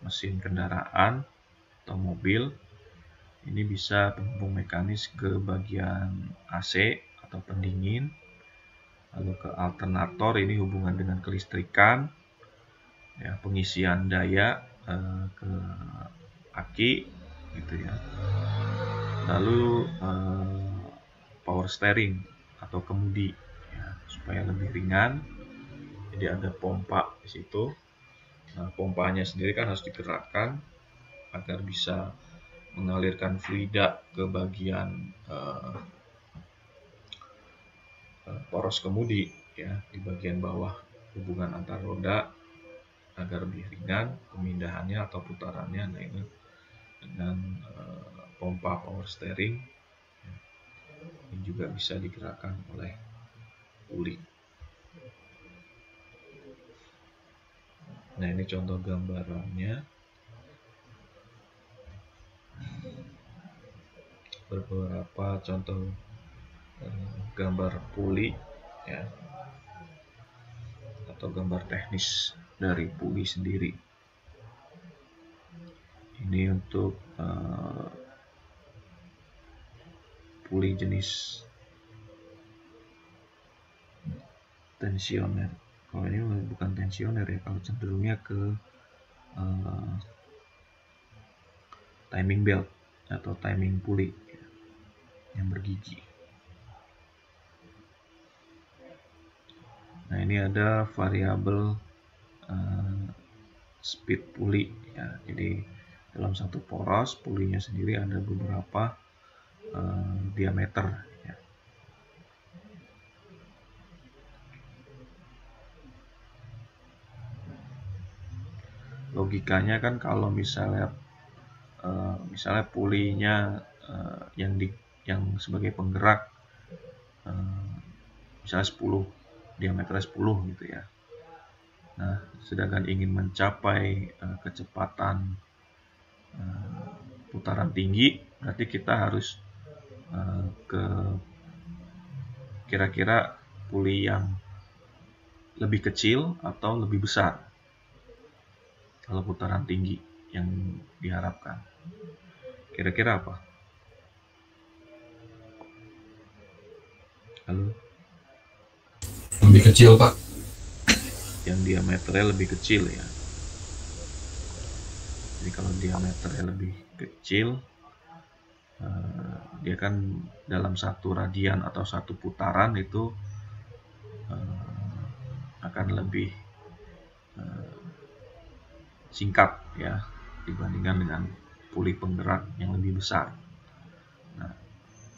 mesin kendaraan atau mobil, ini bisa penghubung mekanis ke bagian AC atau pendingin. Lalu ke alternator, ini hubungan dengan kelistrikan ya, pengisian daya ke aki gitu ya. Lalu power steering atau kemudi ya, supaya lebih ringan. Jadi ada pompa di situ. Nah, pompanya sendiri kan harus digerakkan agar bisa mengalirkan fluida ke bagian poros kemudi ya, di bagian bawah hubungan antar roda agar lebih ringan pemindahannya atau putarannya. Nah, ini dengan pompa power steering ya, ini juga bisa digerakkan oleh puli. Nah, ini contoh gambarannya, beberapa contoh gambar puli ya, atau gambar teknis dari puli sendiri. Ini untuk puli jenis tensioner. Kalau ini bukan tensioner ya, kalau cenderungnya ke timing belt atau timing puli ya, yang bergigi. Nah, ini ada variabel speed puli ya. Jadi dalam satu poros pulinya sendiri ada beberapa diameter ya. Logikanya kan kalau misalnya pulinya yang sebagai penggerak misalnya 10, diameternya 10 gitu ya. Nah, sedangkan ingin mencapai kecepatan putaran tinggi, berarti kita harus ke kira-kira puli yang lebih kecil atau lebih besar kalau putaran tinggi yang diharapkan. Kira-kira apa? Halo? Lebih kecil, Pak. Yang diameternya lebih kecil ya. Jadi kalau diameternya lebih kecil, dia kan dalam satu radian atau satu putaran itu akan lebih singkat ya dibandingkan dengan puli penggerak yang lebih besar. Nah,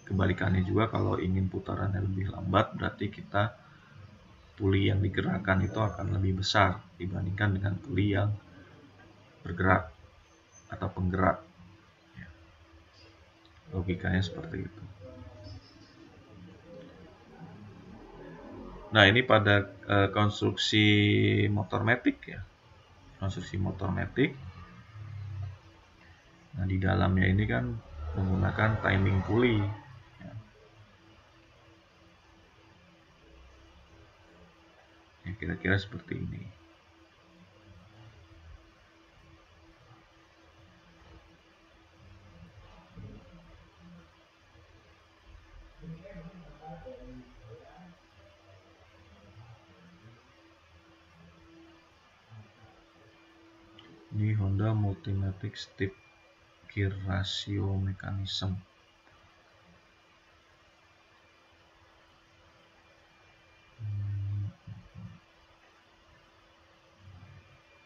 kebalikannya juga kalau ingin putarannya lebih lambat, berarti kita puli yang digerakkan itu akan lebih besar dibandingkan dengan puli yang bergerak atau penggerak. Logikanya seperti itu. Nah, ini pada konstruksi motor matic ya. Konstruksi motor matic. Nah, di dalamnya ini kan menggunakan timing pulley. Ya, kira-kira seperti ini. Ini Honda Multimatic Step Gear Ratio Mechanism.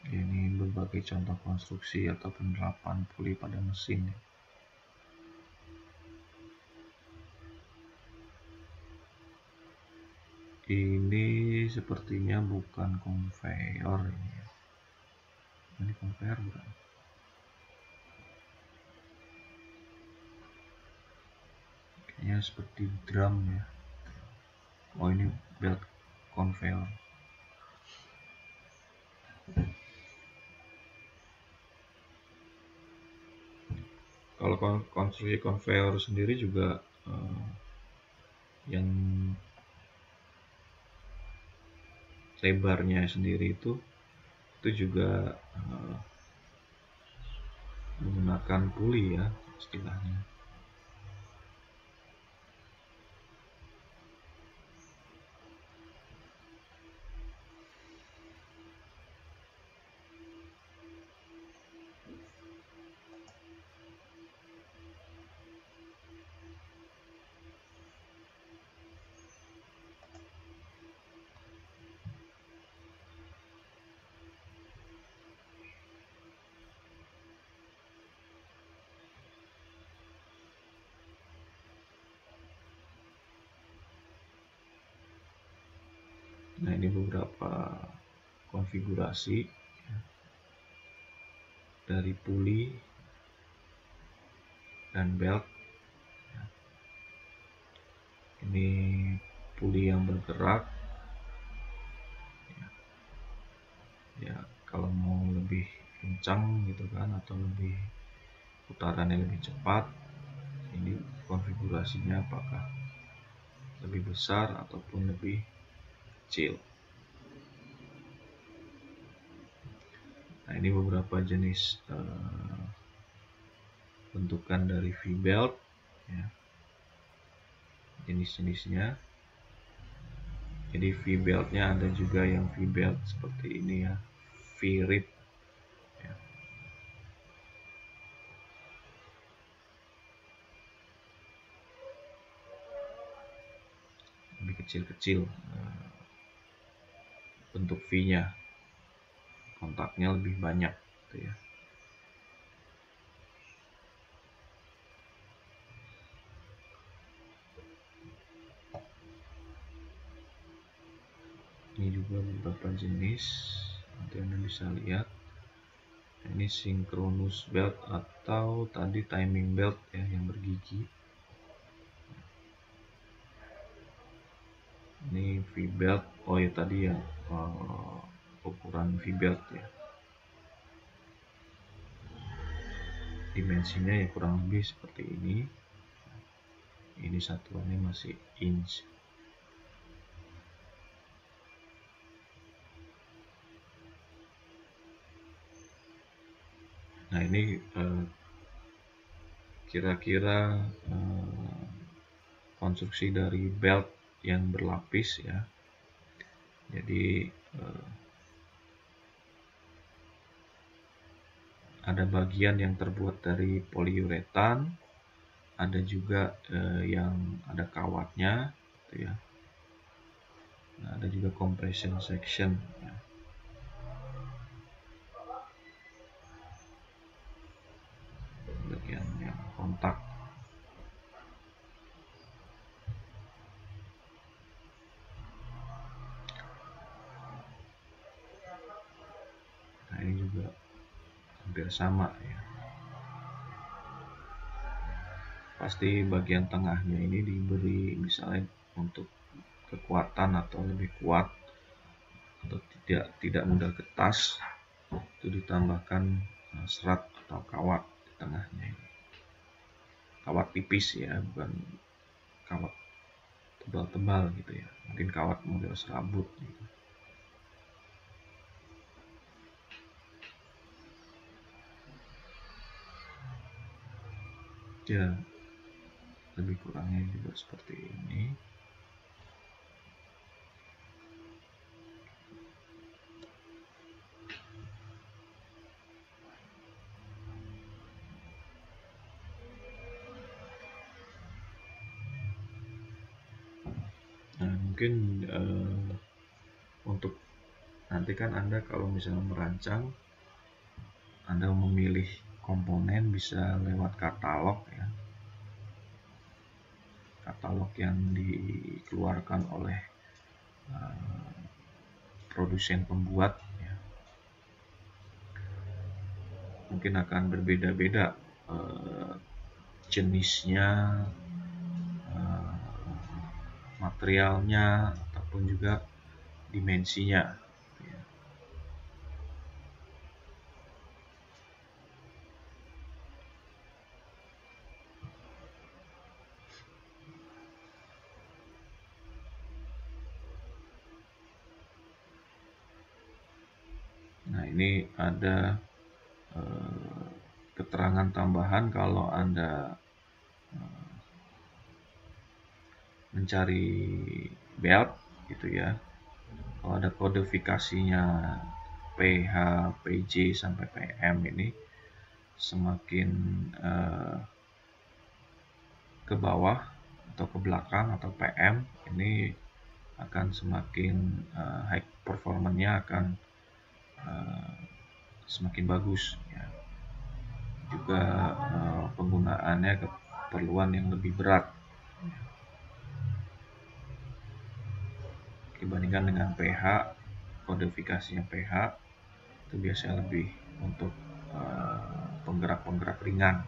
Ini berbagai contoh konstruksi atau penerapan puli pada mesin. Ini sepertinya bukan conveyor ini. Ini conveyor bukan? Kayaknya seperti drum ya. Oh, ini belt conveyor. Kalau konstruksi conveyor sendiri juga yang lebarnya sendiri itu juga menggunakan puli ya istilahnya. Nah, ini beberapa konfigurasi ya, dari puli dan belt. Ya. Ini puli yang bergerak. Ya, kalau mau lebih kencang gitu kan, atau lebih putarannya lebih cepat, ini konfigurasinya apakah lebih besar ataupun lebih kecil. Nah, ini beberapa jenis bentukan dari V-belt ya. Jenis-jenisnya. Jadi V-beltnya ada juga yang V-belt seperti ini ya, V-rib ya. Lebih kecil-kecil bentuk V-nya, kontaknya lebih banyak gitu ya. Ini juga beberapa jenis, nanti Anda bisa lihat. Ini synchronous belt atau tadi timing belt ya yang bergigi. Ini V-belt, oh ya tadi ya ukuran V-belt ya. Dimensinya ya kurang lebih seperti ini. Ini satuannya masih inch. Nah, ini kira-kira konstruksi dari belt yang berlapis ya. Jadi ada bagian yang terbuat dari poliuretan, ada juga yang ada kawatnya, gitu ya. Nah, ada juga compression section. Ya. Bagian yang kontak. Nah, ini juga hampir sama ya. Pasti bagian tengahnya ini diberi misalnya untuk kekuatan atau lebih kuat atau tidak mudah getas, itu ditambahkan serat atau kawat di tengahnya ini. Kawat tipis ya, bukan kawat tebal-tebal gitu ya, mungkin kawat model serabut gitu. Ya, lebih kurangnya juga seperti ini. Nah, mungkin untuk nanti kan Anda kalau misalnya merancang, Anda memilih komponen bisa lewat katalog ya. Katalog yang dikeluarkan oleh produsen pembuat ya. Mungkin akan berbeda-beda jenisnya, materialnya, ataupun juga dimensinya. Nah, ini ada keterangan tambahan kalau Anda mencari belt gitu ya. Kalau ada kodifikasinya PH, PJ sampai PM ini semakin ke bawah atau ke belakang atau PM ini akan semakin high performanya akan semakin bagus ya. Juga penggunaannya keperluan yang lebih berat dibandingkan dengan PH. Kodifikasinya PH itu biasanya lebih untuk penggerak-penggerak ringan.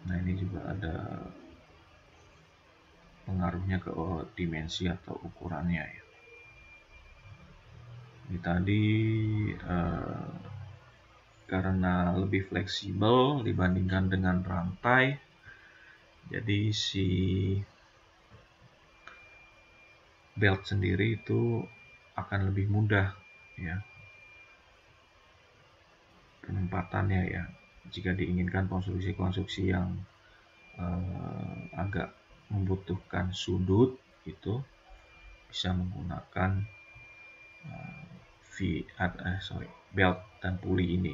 Nah, ini juga ada pengaruhnya ke dimensi atau ukurannya ya. Ini tadi karena lebih fleksibel dibandingkan dengan rantai, jadi si belt sendiri itu akan lebih mudah ya penempatannya ya. Jika diinginkan konstruksi-konstruksi yang agak membutuhkan sudut, itu bisa menggunakan belt dan puli ini.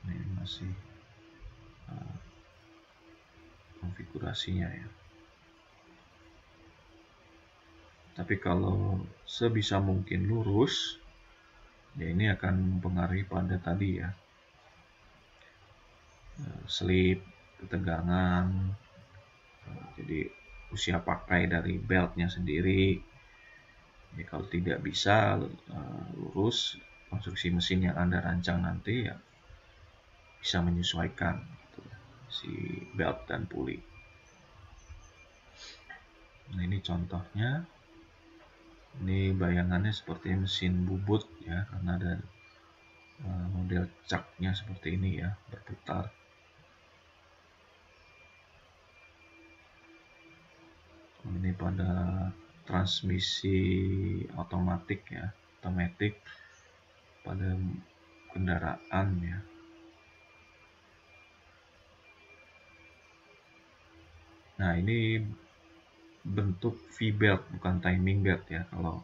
Ini masih konfigurasinya ya. Tapi kalau sebisa mungkin lurus, ya ini akan mempengaruhi pada tadi ya, slip, ketegangan. Jadi usia pakai dari beltnya sendiri. Ya, kalau tidak bisa lurus, konstruksi mesin yang Anda rancang nanti ya bisa menyesuaikan gitu, si belt dan puli. Nah, ini contohnya. Ini bayangannya seperti mesin bubut ya, karena ada model caknya seperti ini ya, berputar. daripada transmisi otomatis ya, otomatis pada kendaraan ya. Nah, ini bentuk V-belt, bukan timing belt ya. Kalau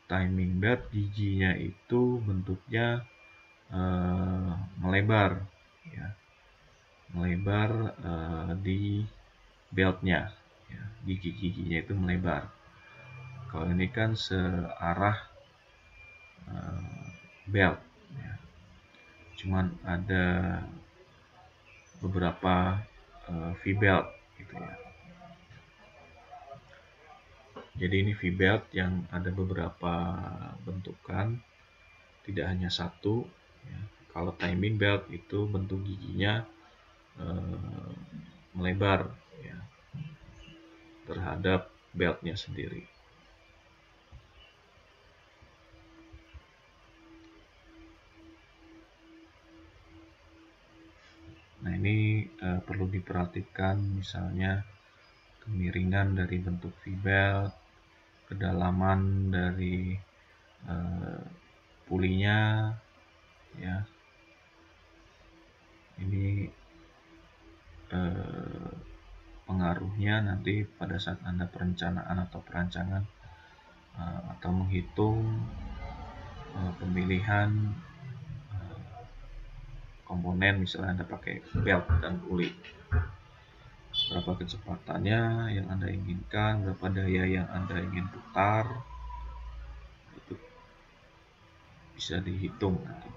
timing belt giginya itu bentuknya melebar ya, melebar di beltnya ya, gigi-giginya itu melebar. Kalau ini kan searah belt ya. Cuman ada beberapa V-belt gitu ya. Jadi ini V-belt yang ada beberapa bentukan, tidak hanya satu ya. Kalau timing belt itu bentuk giginya melebar ya, terhadap beltnya sendiri. Nah, ini perlu diperhatikan, misalnya kemiringan dari bentuk V-belt, kedalaman dari pulinya ya. Ini pengaruhnya nanti pada saat Anda perencanaan atau perancangan atau menghitung pemilihan komponen, misalnya Anda pakai belt dan puli, berapa kecepatannya yang Anda inginkan, berapa daya yang Anda ingin putar, itu bisa dihitung nanti.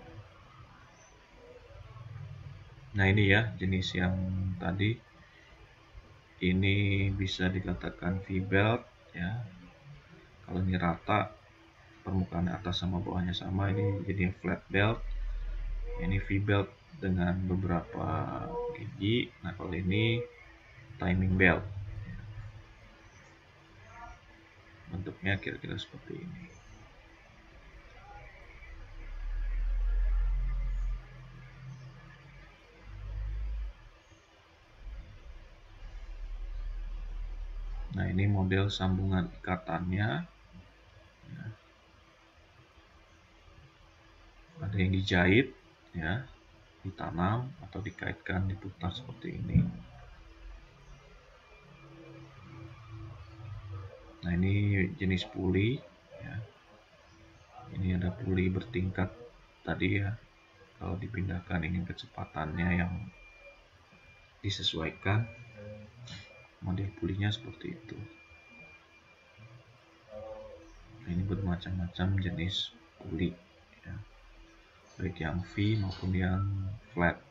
Nah, ini ya jenis yang tadi, ini bisa dikatakan V-belt ya. Kalau ini rata, permukaan atas sama bawahnya sama, ini jadi flat belt. Ini V-belt dengan beberapa gigi. Nah, kalau ini timing belt, bentuknya kira-kira seperti ini. Nah, ini model sambungan ikatannya ya. Ada yang dijahit ya, ditanam atau dikaitkan, diputar seperti ini. Nah, ini jenis puli ya. Ini ada puli bertingkat tadi ya. Kalau dipindahkan ingin kecepatannya yang disesuaikan, model pulinya seperti itu. Nah, ini bermacam-macam jenis puli ya, baik yang V maupun yang flat.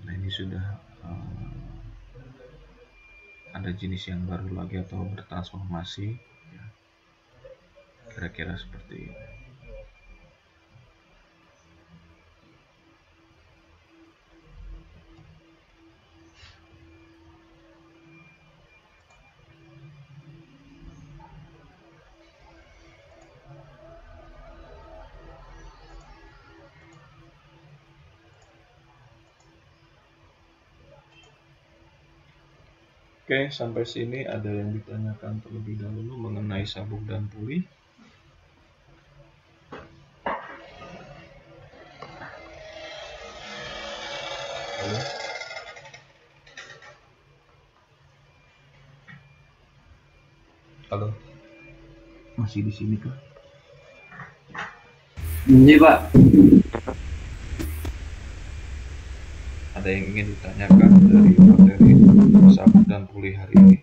Nah, ini sudah ada jenis yang baru lagi atau bertransformasi ya. Kira-kira seperti ini. Oke, sampai sini ada yang ditanyakan terlebih dahulu mengenai sabuk dan puli. Halo? Halo? Masih di sini kah? Ini Pak. Ada yang ingin ditanyakan dari materi sabuk dan puli hari ini?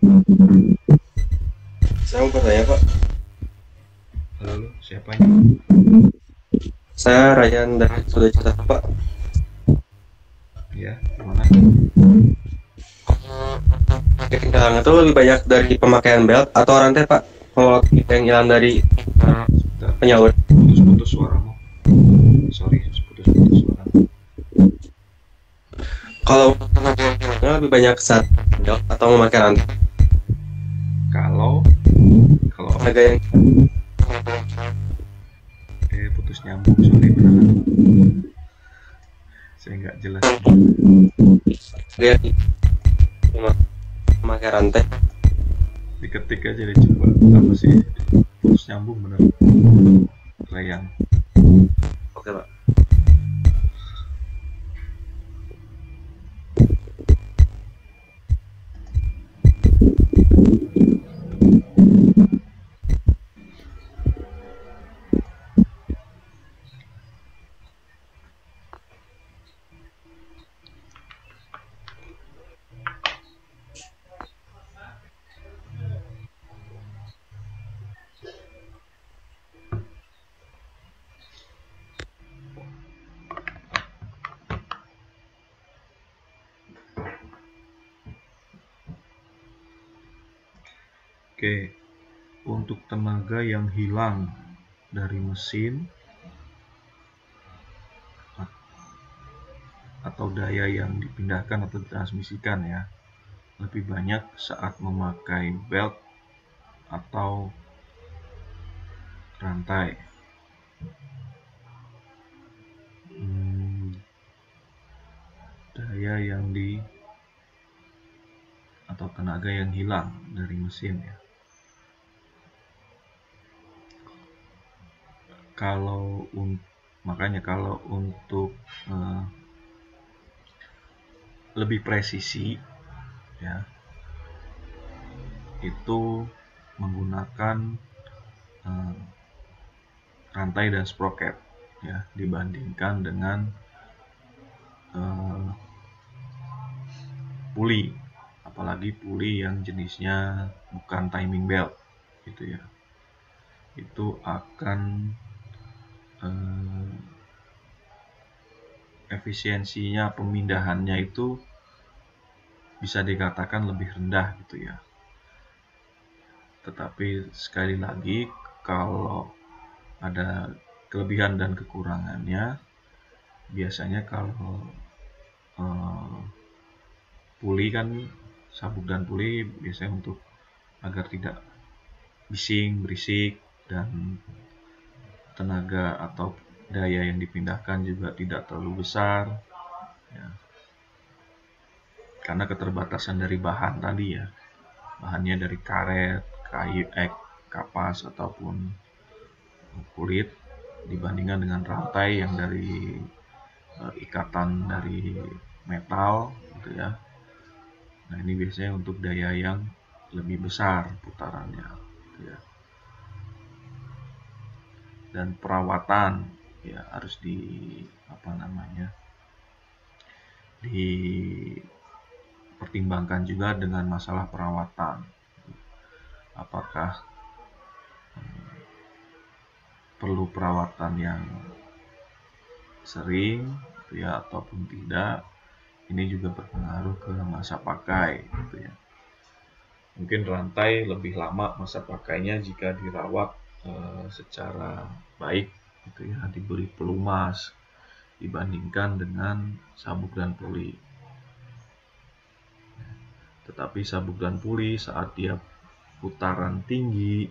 Saya mau bertanya Pak. Halo, siapanya? Saya Ryan dari Sulawesi Pak. Ya, gimana? Yang itu lebih banyak dari pemakaian belt atau rantai Pak? Kalau yang hilang dari penyaur. Putus-putus suaramu. Sorry, putus-putus suaramu. Kalau lebih banyak saat belt atau memakai rantai. Kalau Harga yang putus nyambung, sorry beneran. Saya nggak jelas. Lihat memakai rantai. Diketik aja deh coba. Apa sih? Terus nyambung bener. Layang. Oke Pak. Oke, untuk tenaga yang hilang dari mesin atau daya yang dipindahkan atau ditransmisikan ya, lebih banyak saat memakai belt atau rantai. Daya yang atau tenaga yang hilang dari mesin ya. Makanya kalau untuk lebih presisi ya, itu menggunakan rantai dan sprocket ya, dibandingkan dengan puli, apalagi puli yang jenisnya bukan timing belt gitu ya. Itu akan efisiensinya pemindahannya itu bisa dikatakan lebih rendah gitu ya. Tetapi sekali lagi, kalau ada kelebihan dan kekurangannya, biasanya kalau puli kan, sabuk dan puli biasanya untuk agar tidak bising, berisik, dan tenaga atau daya yang dipindahkan juga tidak terlalu besar ya. Karena keterbatasan dari bahan tadi ya, bahannya dari karet, kayu, kapas ataupun kulit, dibandingkan dengan rantai yang dari ikatan dari metal gitu ya. Nah, ini biasanya untuk daya yang lebih besar putarannya gitu ya. Dan perawatan ya harus dipertimbangkan juga dengan masalah perawatan. Apakah perlu perawatan yang sering ya ataupun tidak. Ini juga berpengaruh ke masa pakai gitu ya. Mungkin rantai lebih lama masa pakainya jika dirawat secara baik gitu ya, diberi pelumas dibandingkan dengan sabuk dan puli. Tetapi sabuk dan puli saat dia putaran tinggi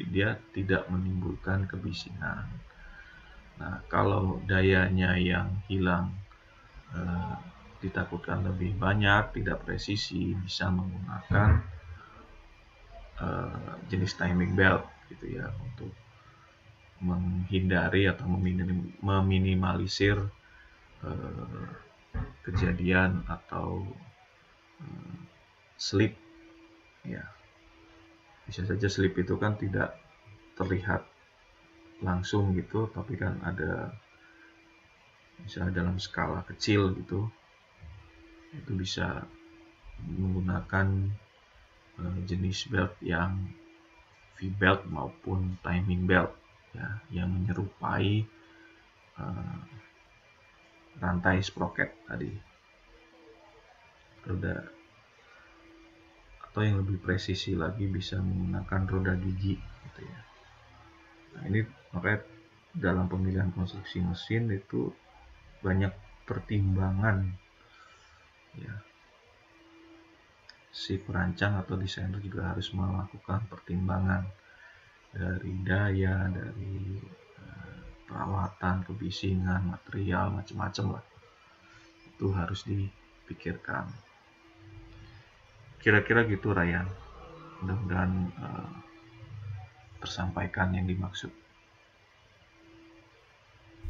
dia tidak menimbulkan kebisingan. Nah, kalau dayanya yang hilang ditakutkan lebih banyak, tidak presisi, bisa menggunakan jenis timing belt gitu ya, untuk menghindari atau meminimalisir kejadian atau slip ya. Bisa saja slip itu kan tidak terlihat langsung gitu, tapi kan ada misalnya dalam skala kecil gitu, itu bisa menggunakan jenis belt yang V-belt maupun timing belt ya, yang menyerupai rantai sprocket tadi, roda, atau yang lebih presisi lagi bisa menggunakan roda gigi gitu ya. Nah, ini makanya dalam pemilihan konstruksi mesin itu banyak pertimbangan ya. Si perancang atau desainer juga harus melakukan pertimbangan dari daya, dari perawatan, kebisingan, material, macam-macam lah. Itu harus dipikirkan. Kira-kira gitu Ryan. Mudah-mudahan tersampaikan yang dimaksud.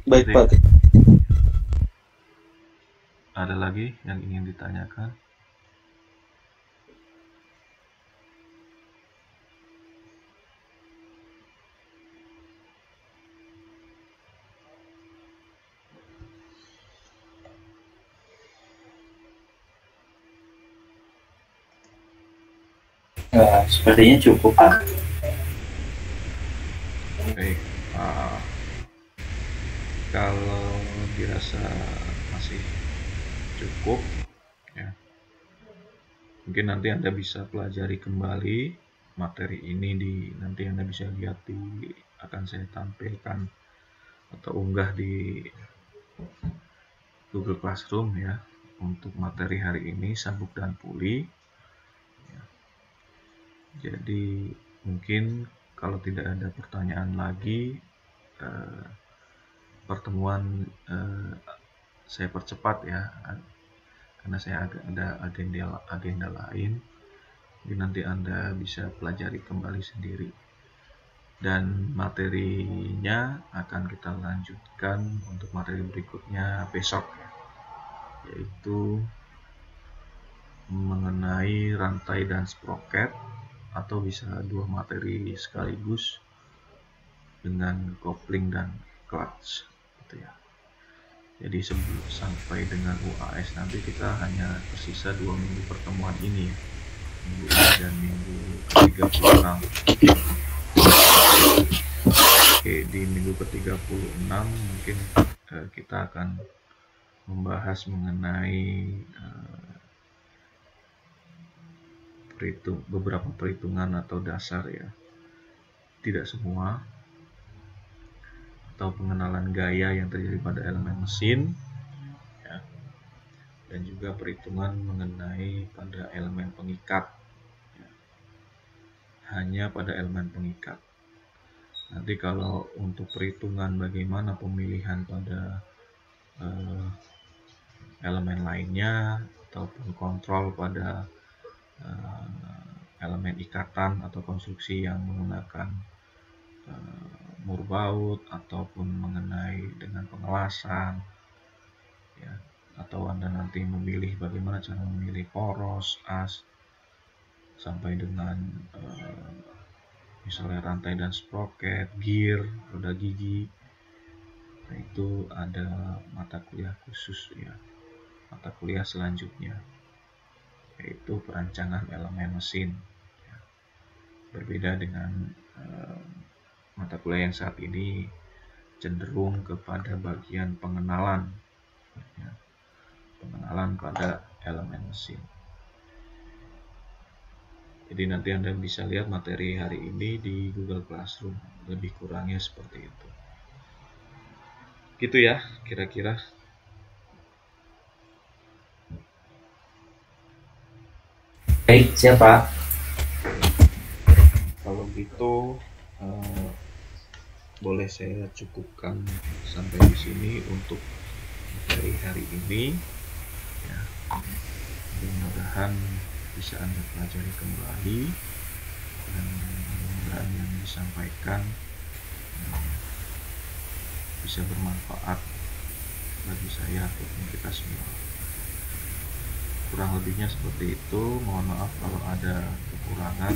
Baik Pak. Ada lagi yang ingin ditanyakan? Sepertinya cukup, Pak. Baik, kalau dirasa masih cukup, ya, mungkin nanti Anda bisa pelajari kembali materi ini nanti Anda bisa lihat akan saya tampilkan atau unggah di Google Classroom ya untuk materi hari ini sabuk dan puli. Ya. Jadi mungkin kalau tidak ada pertanyaan lagi, pertemuan saya percepat ya, karena saya ada agenda lain. Jadi nanti Anda bisa pelajari kembali sendiri. Dan materinya akan kita lanjutkan untuk materi berikutnya besok, yaitu mengenai rantai dan sprocket, atau bisa dua materi sekaligus dengan kopling dan clutch gitu ya. Jadi sebelum sampai dengan UAS nanti kita hanya tersisa 2 minggu pertemuan ini ya, minggu ini dan minggu ke-36. Oke, di minggu ke-36 mungkin kita akan membahas mengenai beberapa perhitungan atau dasar ya, tidak semua, atau pengenalan gaya yang terjadi pada elemen mesin ya, dan juga perhitungan mengenai pada elemen pengikat ya, hanya pada elemen pengikat. Nanti kalau untuk perhitungan bagaimana pemilihan pada elemen lainnya ataupun kontrol pada elemen ikatan atau konstruksi yang menggunakan mur baut ataupun mengenai dengan pengelasan ya, atau Anda nanti memilih bagaimana cara memilih poros, as, sampai dengan misalnya rantai dan sprocket, gear, roda gigi. Nah, itu ada mata kuliah khusus ya, mata kuliah selanjutnya, yaitu perancangan elemen mesin ya. Berbeda dengan mata kuliah yang saat ini cenderung kepada bagian pengenalan ya, pengenalan pada elemen mesin. Jadi nanti Anda bisa lihat materi hari ini di Google Classroom, lebih kurangnya seperti itu. Gitu ya kira-kira. Baik, siapa? Kalau gitu boleh saya cukupkan sampai di sini untuk materi hari ini ya. Mudah-mudahan bisa Anda pelajari kembali dan mudah-mudahan yang disampaikan bisa bermanfaat bagi saya ataupun kita semua. Kurang lebihnya seperti itu. Mohon maaf kalau ada kekurangan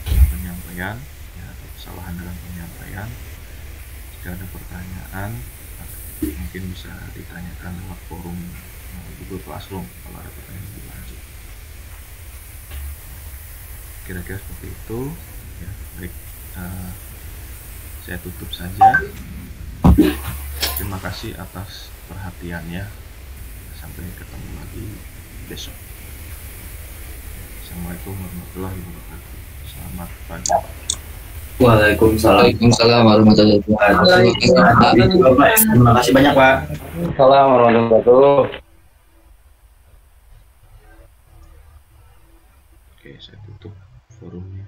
dalam penyampaian ya, atau kesalahan dalam penyampaian. Jika ada pertanyaan mungkin bisa ditanyakan lewat forum Google Classroom kalau ada pertanyaan lebih lanjut. Kira-kira seperti itu ya. Baik, saya tutup saja. Terima kasih atas perhatiannya. Sampai ketemu lagi besok. Assalamualaikum warahmatullahi wabarakatuh. Selamat pagi. Waalaikumsalam. Waalaikumsalam warahmatullahi wabarakatuh. Terima kasih banyak, Pak. Assalamualaikum warahmatullahi wabarakatuh. Oke, saya tutup forumnya.